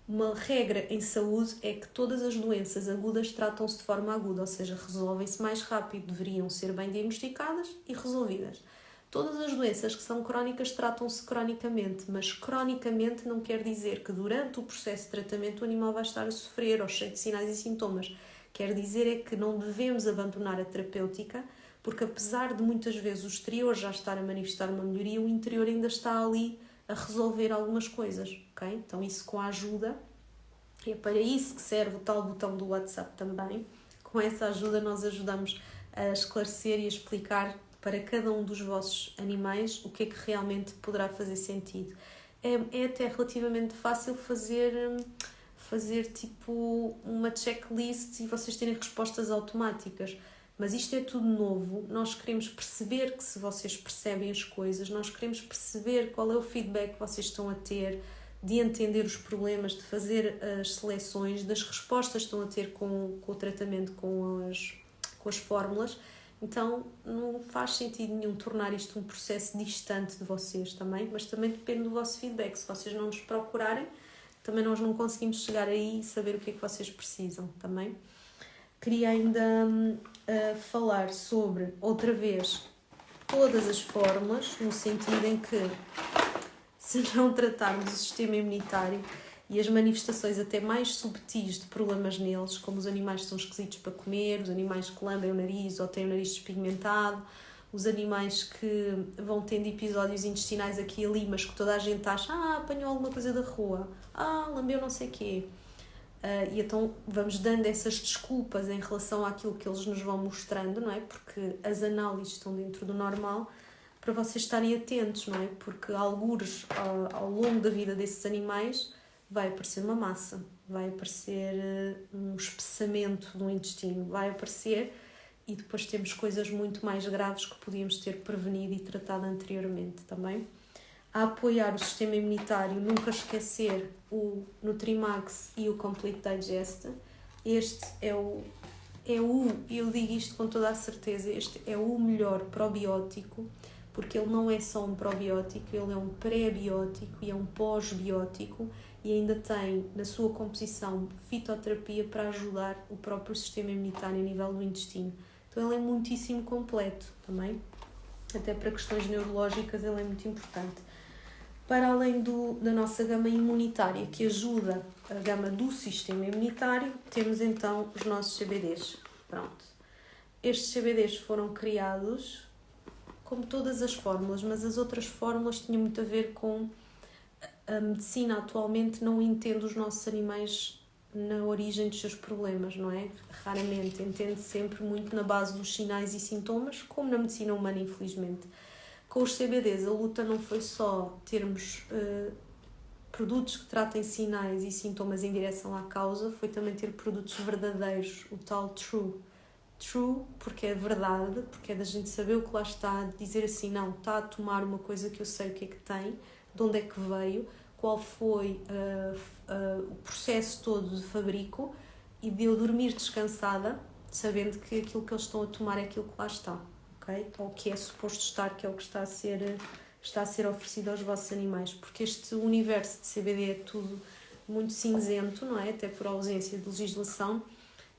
Uma regra em saúde é que todas as doenças agudas tratam-se de forma aguda, ou seja, resolvem-se mais rápido, deveriam ser bem diagnosticadas e resolvidas. Todas as doenças que são crónicas tratam-se cronicamente, mas cronicamente não quer dizer que durante o processo de tratamento o animal vai estar a sofrer ou cheio de sinais e sintomas. Quer dizer é que não devemos abandonar a terapêutica, porque apesar de muitas vezes o exterior já estar a manifestar uma melhoria, o interior ainda está ali a resolver algumas coisas, ok? Então isso com a ajuda, é para isso que serve o tal botão do WhatsApp também. Com essa ajuda nós ajudamos a esclarecer e a explicar para cada um dos vossos animais o que é que realmente poderá fazer sentido. É até relativamente fácil fazer tipo uma checklist e vocês terem respostas automáticas. Mas isto é tudo novo, nós queremos perceber que se vocês percebem as coisas, nós queremos perceber qual é o feedback que vocês estão a ter, de entender os problemas, de fazer as seleções, das respostas que estão a ter com o tratamento, com as fórmulas. Então não faz sentido nenhum tornar isto um processo distante de vocês também, mas também depende do vosso feedback. Se vocês não nos procurarem, também nós não conseguimos chegar aí e saber o que é que vocês precisam também. Queria ainda falar sobre, outra vez, todas as fórmulas, no sentido em que, se não tratarmos o sistema imunitário e as manifestações até mais subtis de problemas neles, como os animais que são esquisitos para comer, os animais que lambem o nariz ou têm o nariz despigmentado, os animais que vão tendo episódios intestinais aqui e ali, mas que toda a gente acha, apanhou alguma coisa da rua, lambeu não sei o quê. E então vamos dando essas desculpas em relação àquilo que eles nos vão mostrando, não é? Porque as análises estão dentro do normal para vocês estarem atentos, não é? Porque algures ao longo da vida desses animais vai aparecer uma massa, vai aparecer um espessamento do intestino, vai aparecer e depois temos coisas muito mais graves que podíamos ter prevenido e tratado anteriormente também. A apoiar o sistema imunitário, nunca esquecer o Nutrimax e o Complete Digest. Este eu digo isto com toda a certeza, este é o melhor probiótico, porque ele não é só um probiótico, ele é um pré-biótico e é um pós-biótico e ainda tem na sua composição fitoterapia para ajudar o próprio sistema imunitário a nível do intestino. Então ele é muitíssimo completo também, até para questões neurológicas ele é muito importante. Para além da nossa gama imunitária, que ajuda a gama do sistema imunitário, temos então os nossos CBDs. Pronto. Estes CBDs foram criados como todas as fórmulas, mas as outras fórmulas tinham muito a ver com a medicina atualmente não entende os nossos animais na origem dos seus problemas, não é? Raramente, entende sempre muito na base dos sinais e sintomas, como na medicina humana, infelizmente. Com os CBDs, a luta não foi só termos produtos que tratem sinais e sintomas em direção à causa, foi também ter produtos verdadeiros, o tal true. True, porque é verdade, porque é da gente saber o que lá está, de dizer assim, não, está a tomar uma coisa que eu sei o que é que tem, de onde é que veio, qual foi o processo todo de fabrico e de eu dormir descansada, sabendo que aquilo que eles estão a tomar é aquilo que lá está, ok? Ou o que é suposto estar, que é o que está a ser oferecido aos vossos animais, porque este universo de CBD é tudo muito cinzento, não é? Até por ausência de legislação.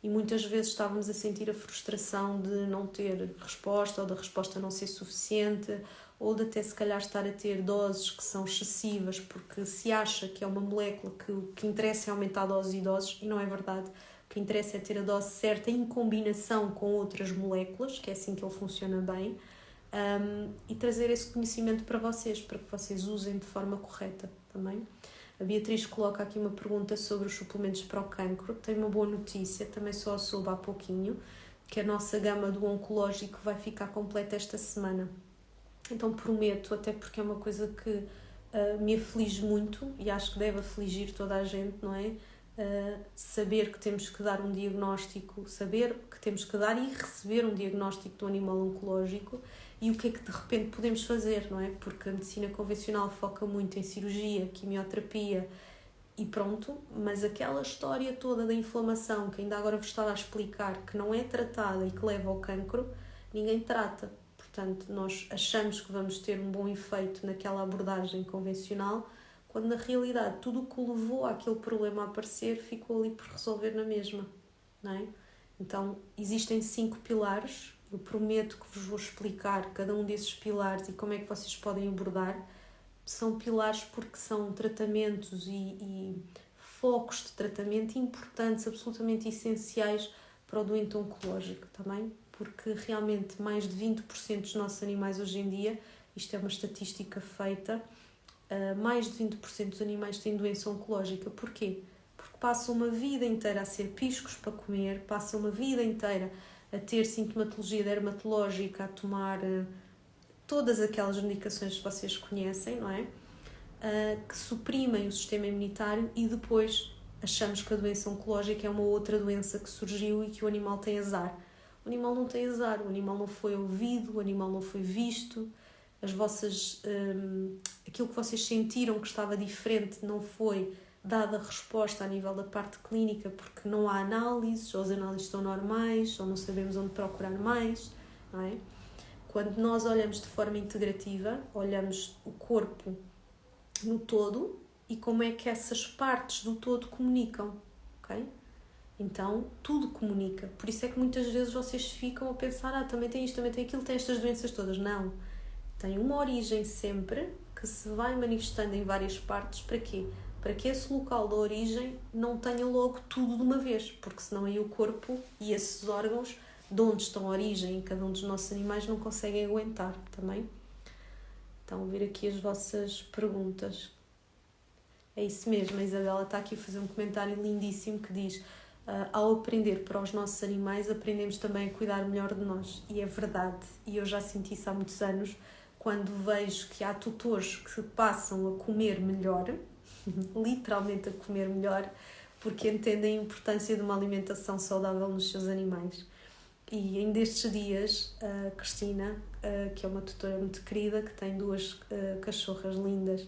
E muitas vezes estávamos a sentir a frustração de não ter resposta ou da resposta não ser suficiente ou de até se calhar estar a ter doses que são excessivas porque se acha que é uma molécula que o que interessa é aumentar doses e doses e não é verdade. O que interessa é ter a dose certa em combinação com outras moléculas, que é assim que ele funciona bem, e trazer esse conhecimento para que vocês usem de forma correta também. A Beatriz coloca aqui uma pergunta sobre os suplementos para o cancro. Tem uma boa notícia, também só a soube há pouquinho, que a nossa gama do oncológico vai ficar completa esta semana. Então prometo, até porque é uma coisa que me aflige muito e acho que deve afligir toda a gente, não é? Saber que temos que dar um diagnóstico, saber que temos que dar e receber um diagnóstico do animal oncológico e o que é que de repente podemos fazer, não é? Porque a medicina convencional foca muito em cirurgia, quimioterapia e pronto, mas aquela história toda da inflamação que ainda agora vos estava a explicar, que não é tratada e que leva ao cancro, ninguém trata. Portanto, nós achamos que vamos ter um bom efeito naquela abordagem convencional, quando na realidade tudo o que levou àquele problema a aparecer ficou ali por resolver na mesma, não é? Então, existem 5 pilares. Eu prometo que vos vou explicar cada um desses pilares e como é que vocês podem abordar. São pilares porque são tratamentos e focos de tratamento importantes, absolutamente essenciais para o doente oncológico também, porque realmente mais de 20% dos nossos animais hoje em dia, isto é uma estatística feita, mais de 20% dos animais têm doença oncológica. Porquê? Porque passam uma vida inteira a ser piscos para comer, passam uma vida inteira a ter sintomatologia dermatológica, a tomar todas aquelas medicações que vocês conhecem, não é? Que suprimem o sistema imunitário e depois achamos que a doença oncológica é uma outra doença que surgiu e que o animal tem azar. O animal não tem azar, o animal não foi ouvido, o animal não foi visto, aquilo que vocês sentiram que estava diferente não foi dada a resposta a nível da parte clínica porque não há análises, ou as análises estão normais, ou não sabemos onde procurar mais, não é? Quando nós olhamos de forma integrativa, olhamos o corpo no todo e como é que essas partes do todo comunicam, ok? Então, tudo comunica. Por isso é que muitas vezes vocês ficam a pensar, também tem isto, também tem aquilo, tem estas doenças todas. Não. Tem uma origem sempre que se vai manifestando em várias partes. Para quê? Para que esse local da origem não tenha logo tudo de uma vez, porque senão aí o corpo e esses órgãos de onde estão a origem em cada um dos nossos animais não conseguem aguentar também. Então, vou ver aqui as vossas perguntas. É isso mesmo, a Isabela está aqui a fazer um comentário lindíssimo que diz: ao aprender para os nossos animais, aprendemos também a cuidar melhor de nós. E é verdade, e eu já senti isso há muitos anos, quando vejo que há tutores que passam a comer melhor, literalmente a comer melhor, porque entendem a importância de uma alimentação saudável nos seus animais. E ainda estes dias, a Cristina, que é uma tutora muito querida, que tem 2 cachorras lindas,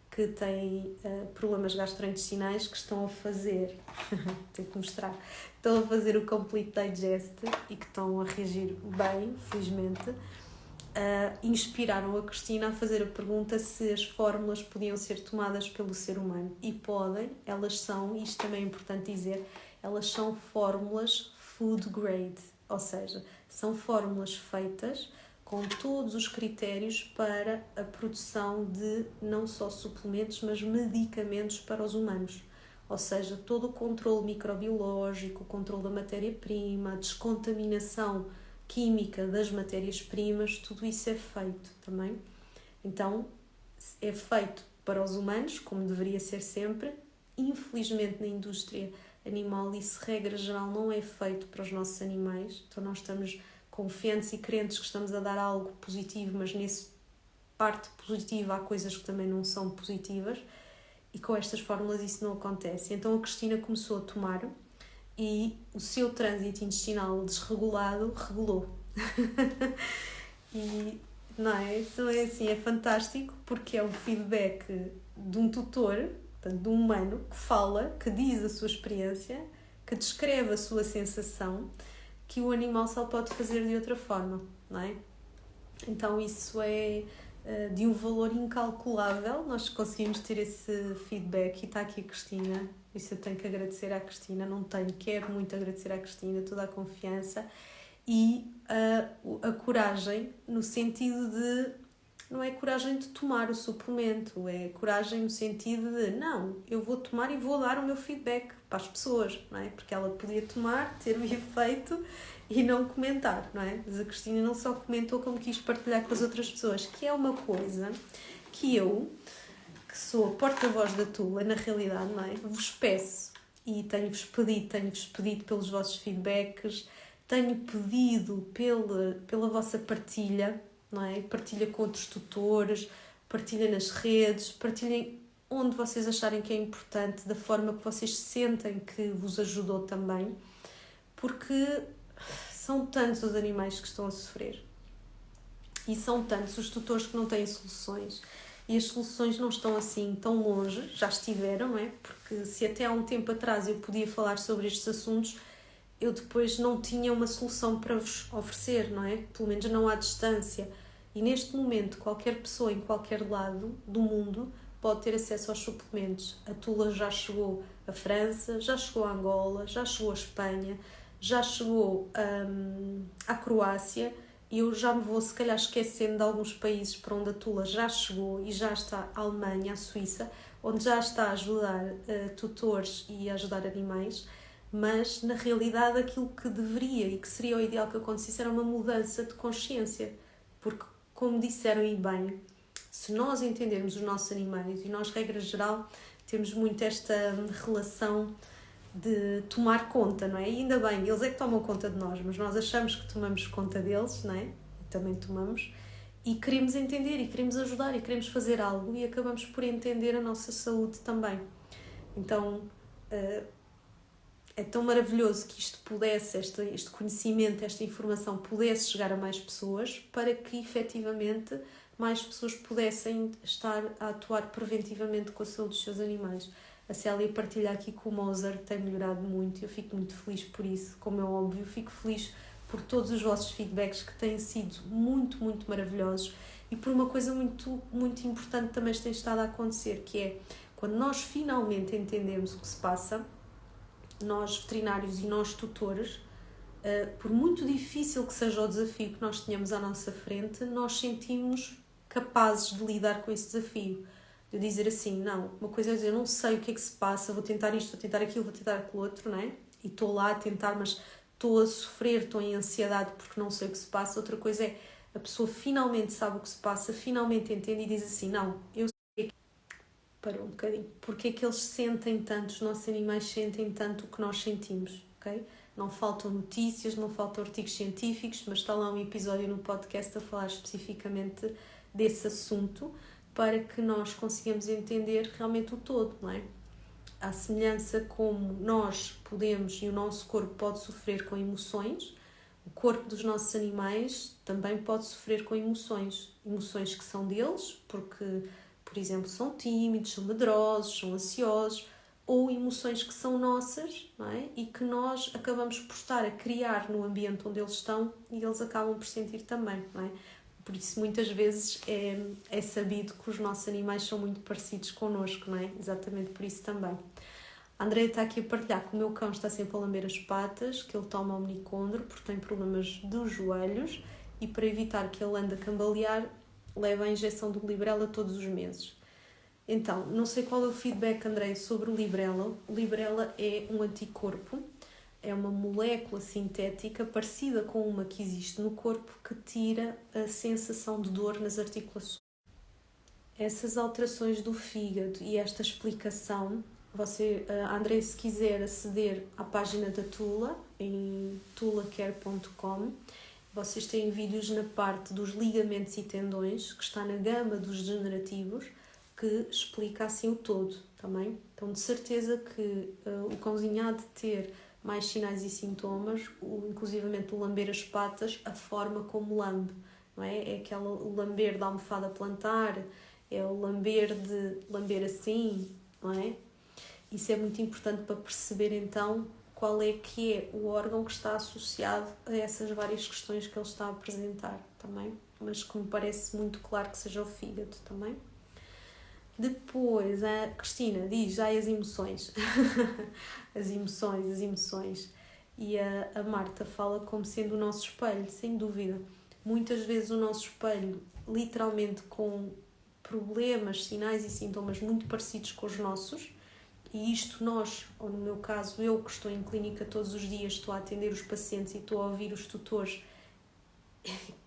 que têm problemas gastrointestinais, que estão a fazer, tenho que mostrar, estão a fazer o Complete Digest e que estão a reagir bem, felizmente. inspiraram a Cristina a fazer a pergunta se as fórmulas podiam ser tomadas pelo ser humano. E podem, elas são, isto também é importante dizer, elas são fórmulas food grade, ou seja, são fórmulas feitas com todos os critérios para a produção de não só suplementos, mas medicamentos para os humanos. Ou seja, todo o controle microbiológico, o controle da matéria-prima, a descontaminação química das matérias-primas, tudo isso é feito também. Então, é feito para os humanos, como deveria ser sempre. Infelizmente, na indústria animal, isso, regra geral, não é feito para os nossos animais. Então, nós estamos confiantes e crentes que estamos a dar algo positivo, mas nesse parte positiva há coisas que também não são positivas. E com estas fórmulas isso não acontece. Então, a Cristina começou a tomar e o seu trânsito intestinal desregulado regulou. E não é? Isso é assim, é fantástico porque é um feedback de um tutor, portanto, de um humano que fala, que diz a sua experiência, que descreve a sua sensação, que o animal só pode fazer de outra forma, não é? Então isso é de um valor incalculável, nós conseguimos ter esse feedback e está aqui a Cristina, isso eu tenho que agradecer à Cristina, quero muito agradecer à Cristina, toda a confiança e a coragem no sentido de, não é coragem de tomar o suplemento, é coragem no sentido de, não, eu vou tomar e vou dar o meu feedback para as pessoas, não é? Porque ela podia tomar, ter o efeito e não comentar, não é? Mas a Cristina não só comentou como quis partilhar com as outras pessoas, que é uma coisa que eu, que sou a porta-voz da Tula, na realidade, não é? Vos peço e tenho-vos pedido pelos vossos feedbacks, tenho pedido pela vossa partilha, não é? Partilha com outros tutores, partilha nas redes, partilhem onde vocês acharem que é importante, da forma que vocês sentem que vos ajudou também, porque são tantos os animais que estão a sofrer e são tantos os tutores que não têm soluções e as soluções não estão assim tão longe, já estiveram, não é? Porque se até há um tempo atrás eu podia falar sobre estes assuntos, eu depois não tinha uma solução para vos oferecer, não é? Pelo menos não à distância. E neste momento, qualquer pessoa em qualquer lado do mundo pode ter acesso aos suplementos. A Tula já chegou à França, já chegou a Angola, já chegou à Espanha, já chegou à Croácia e eu já me vou se calhar esquecendo de alguns países para onde a Tula já chegou e já está a Alemanha, a Suíça, onde já está a ajudar tutores e a ajudar animais, mas na realidade aquilo que deveria e que seria o ideal que acontecesse era uma mudança de consciência, porque como disseram e bem, se nós entendermos os nossos animais, e nós, regra geral, temos muito esta relação de tomar conta, não é? E ainda bem, eles é que tomam conta de nós, mas nós achamos que tomamos conta deles, não é? E também tomamos, e queremos entender, e queremos ajudar, e queremos fazer algo, e acabamos por entender a nossa saúde também. Então, é tão maravilhoso que isto pudesse, este conhecimento, esta informação pudesse chegar a mais pessoas para que efetivamente mais pessoas pudessem estar a atuar preventivamente com a saúde dos seus animais. A Célia partilha aqui que o Mozart tem melhorado muito e eu fico muito feliz por isso, como é óbvio, fico feliz por todos os vossos feedbacks que têm sido muito, muito maravilhosos e por uma coisa muito, muito importante também que tem estado a acontecer, que é quando nós finalmente entendemos o que se passa, nós veterinários e nós tutores, por muito difícil que seja o desafio que nós tenhamos à nossa frente, nós sentimos capazes de lidar com esse desafio. De dizer assim, não, uma coisa é dizer, eu não sei o que é que se passa, vou tentar isto, vou tentar aquilo, vou tentar aquilo outro, não é? E estou lá a tentar, mas estou a sofrer, estou em ansiedade porque não sei o que se passa. Outra coisa é, a pessoa finalmente sabe o que se passa, finalmente entende e diz assim, não, eu sei. Parou um bocadinho. Porque é que eles sentem tanto, os nossos animais sentem tanto o que nós sentimos, ok? Não faltam notícias, não faltam artigos científicos, mas está lá um episódio no podcast a falar especificamente desse assunto para que nós consigamos entender realmente o todo, não é? À semelhança como nós podemos e o nosso corpo pode sofrer com emoções, o corpo dos nossos animais também pode sofrer com emoções. Emoções que são deles, porque, por exemplo, são tímidos, são medrosos, são ansiosos, ou emoções que são nossas, não é? E que nós acabamos por estar a criar no ambiente onde eles estão e eles acabam por sentir também, não é? Por isso, muitas vezes é sabido que os nossos animais são muito parecidos connosco, não é? Exatamente por isso também. A Andrea está aqui a partilhar que o meu cão está sempre a lamber as patas, que ele toma omnicondro porque tem problemas dos joelhos e para evitar que ele ande a cambalear, leva a injeção do Librela todos os meses. Então, não sei qual é o feedback, Andrea, sobre o Librela. O Librela é um anticorpo, é uma molécula sintética parecida com uma que existe no corpo que tira a sensação de dor nas articulações. Essas alterações do fígado e esta explicação, André, se quiser aceder à página da Tula, em tulacare.com, vocês têm vídeos na parte dos ligamentos e tendões, que está na gama dos degenerativos, que explica assim o todo, também. Então, de certeza que o cãozinho há de ter mais sinais e sintomas, inclusivamente o lamber as patas, a forma como lambe, não é? É o lamber da almofada plantar, é o lamber de lamber assim, não é? Isso é muito importante para perceber então qual é que é o órgão que está associado a essas várias questões que ele está a apresentar também, mas que me parece muito claro que seja o fígado também. Depois, a Cristina diz, as emoções. as emoções. E a Marta fala como sendo o nosso espelho, sem dúvida. Muitas vezes o nosso espelho, literalmente com problemas, sinais e sintomas muito parecidos com os nossos, e isto nós, ou no meu caso, eu que estou em clínica todos os dias, estou a atender os pacientes e estou a ouvir os tutores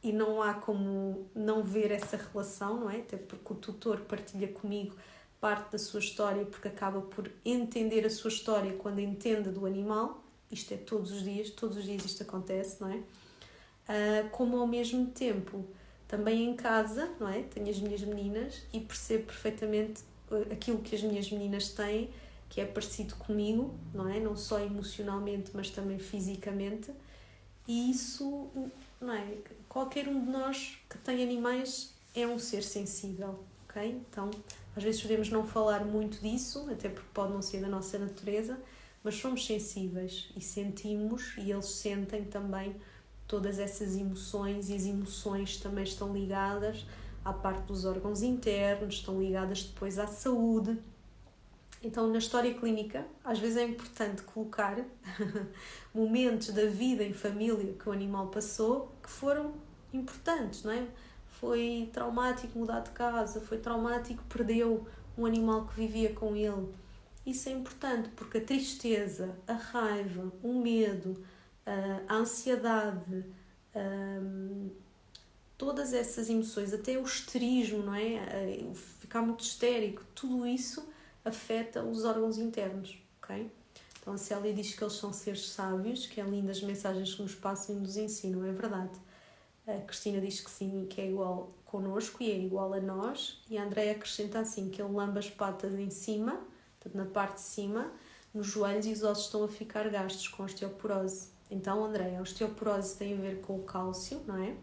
e não há como não ver essa relação, não é? Até porque o tutor partilha comigo parte da sua história, porque acaba por entender a sua história quando entende do animal. Isto é todos os dias isto acontece, não é? Como ao mesmo tempo, também em casa, não é? Tenho as minhas meninas e percebo perfeitamente aquilo que as minhas meninas têm, que é parecido comigo, não é? Não só emocionalmente, mas também fisicamente. E isso, não é? Qualquer um de nós que tem animais é um ser sensível, ok? Então, às vezes podemos não falar muito disso, até porque pode não ser da nossa natureza, mas somos sensíveis e sentimos, e eles sentem também todas essas emoções, e as emoções também estão ligadas à parte dos órgãos internos, estão ligadas depois à saúde. Então, na história clínica, às vezes é importante colocar momentos da vida em família que o animal passou que foram importantes, não é? Foi traumático mudar de casa, foi traumático perdeu um animal que vivia com ele. Isso é importante porque a tristeza, a raiva, o medo, a ansiedade, todas essas emoções, até o histerismo, não é? Ficar muito histérico, tudo isso afeta os órgãos internos, ok? Então a Célia diz que eles são seres sábios, que é linda as mensagens que nos passam e nos ensinam, é verdade. A Cristina diz que sim, que é igual connosco e é igual a nós. E a Andrea acrescenta assim, que ele lambe as patas em cima, portanto na parte de cima, nos joelhos, e os ossos estão a ficar gastos com osteoporose. Então, Andrea, a osteoporose tem a ver com o cálcio, não é?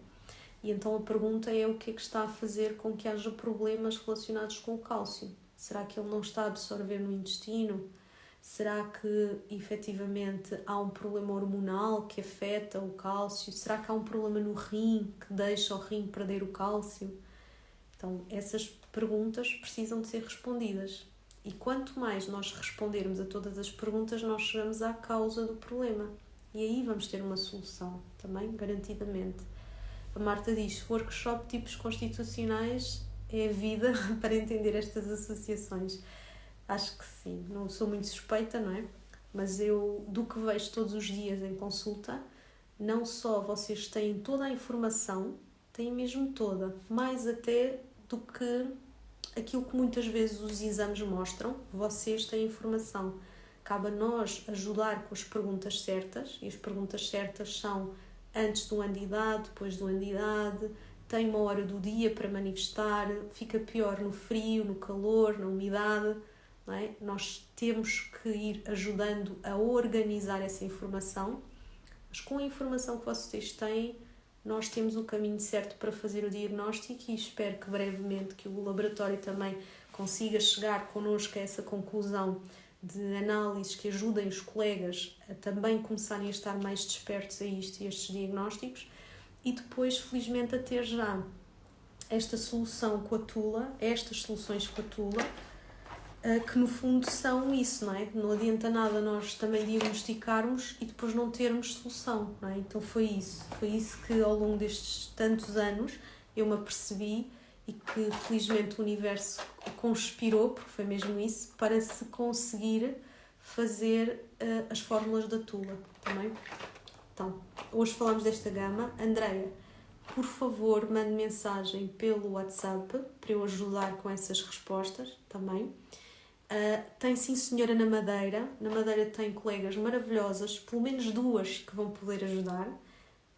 E então a pergunta é o que é que está a fazer com que haja problemas relacionados com o cálcio. Será que ele não está a absorver no intestino? Será que efetivamente há um problema hormonal que afeta o cálcio? Será que há um problema no rim que deixa o rim perder o cálcio? Então, essas perguntas precisam de ser respondidas. E quanto mais nós respondermos a todas as perguntas, nós chegamos à causa do problema. E aí vamos ter uma solução, também, garantidamente. A Marta diz, workshop tipos constitucionais é a vida para entender estas associações. Acho que sim, não sou muito suspeita, não é? Mas eu, do que vejo todos os dias em consulta, não só vocês têm toda a informação, têm mesmo toda, mais até do que aquilo que muitas vezes os exames mostram, vocês têm informação. Cabe a nós ajudar com as perguntas certas, e as perguntas certas são antes do ano de idade, depois do ano de idade, tem uma hora do dia para manifestar, fica pior no frio, no calor, na umidade, não é? Nós temos que ir ajudando a organizar essa informação, mas com a informação que vocês têm, nós temos o caminho certo para fazer o diagnóstico e espero que brevemente que o laboratório também consiga chegar connosco a essa conclusão de análises que ajudem os colegas a também começarem a estar mais despertos a isto e a estes diagnósticos e depois, felizmente, a ter já esta solução com a tula, estas soluções com a tula, que no fundo são isso, não é? Não adianta nada nós também diagnosticarmos e depois não termos solução, não é? Então foi isso que ao longo destes tantos anos eu me apercebi e que felizmente o universo conspirou, porque foi mesmo isso, para se conseguir fazer as fórmulas da tula também. Então, hoje falamos desta gama. Andreia, por favor, mande mensagem pelo WhatsApp para eu ajudar com essas respostas também. Tem sim senhora na Madeira. Na Madeira tem colegas maravilhosas, pelo menos 2 que vão poder ajudar.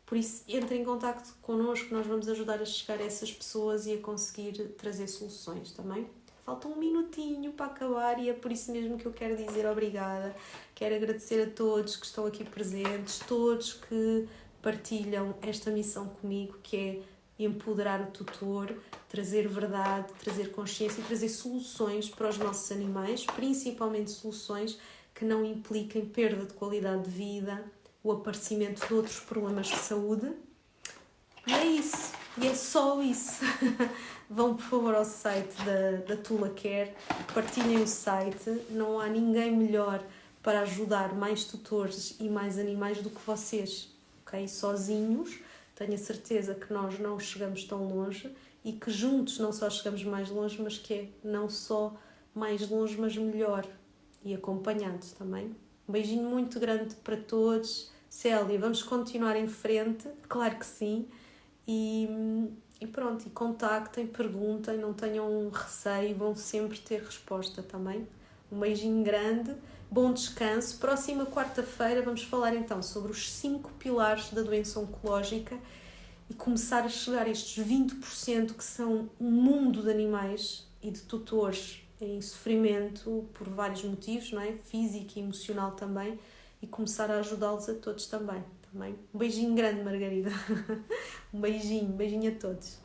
Por isso, entre em contacto connosco, nós vamos ajudar a chegar a essas pessoas e a conseguir trazer soluções também. Falta um minutinho para acabar e é por isso mesmo que eu quero dizer obrigada. Quero agradecer a todos que estão aqui presentes, todos que partilham esta missão comigo, que é empoderar o tutor, trazer verdade, trazer consciência e trazer soluções para os nossos animais, principalmente soluções que não impliquem perda de qualidade de vida, o aparecimento de outros problemas de saúde. E é isso, e é só isso. Vão por favor ao site da Tula Care, partilhem o site, não há ninguém melhor para ajudar mais tutores e mais animais do que vocês, ok? Sozinhos, tenho a certeza que nós não chegamos tão longe e que juntos não só chegamos mais longe, mas que é não só mais longe, mas melhor e acompanhados também. Um beijinho muito grande para todos. Célia, vamos continuar em frente, claro que sim. E pronto, e contactem, perguntem, não tenham receio, vão sempre ter resposta também. Um beijinho grande, bom descanso. Próxima quarta-feira vamos falar então sobre os 5 pilares da doença oncológica e começar a chegar a estes 20% que são um mundo de animais e de tutores em sofrimento por vários motivos, não é? Físico e emocional também, e começar a ajudá-los a todos também. Um beijinho grande, Margarida. Um beijinho a todos.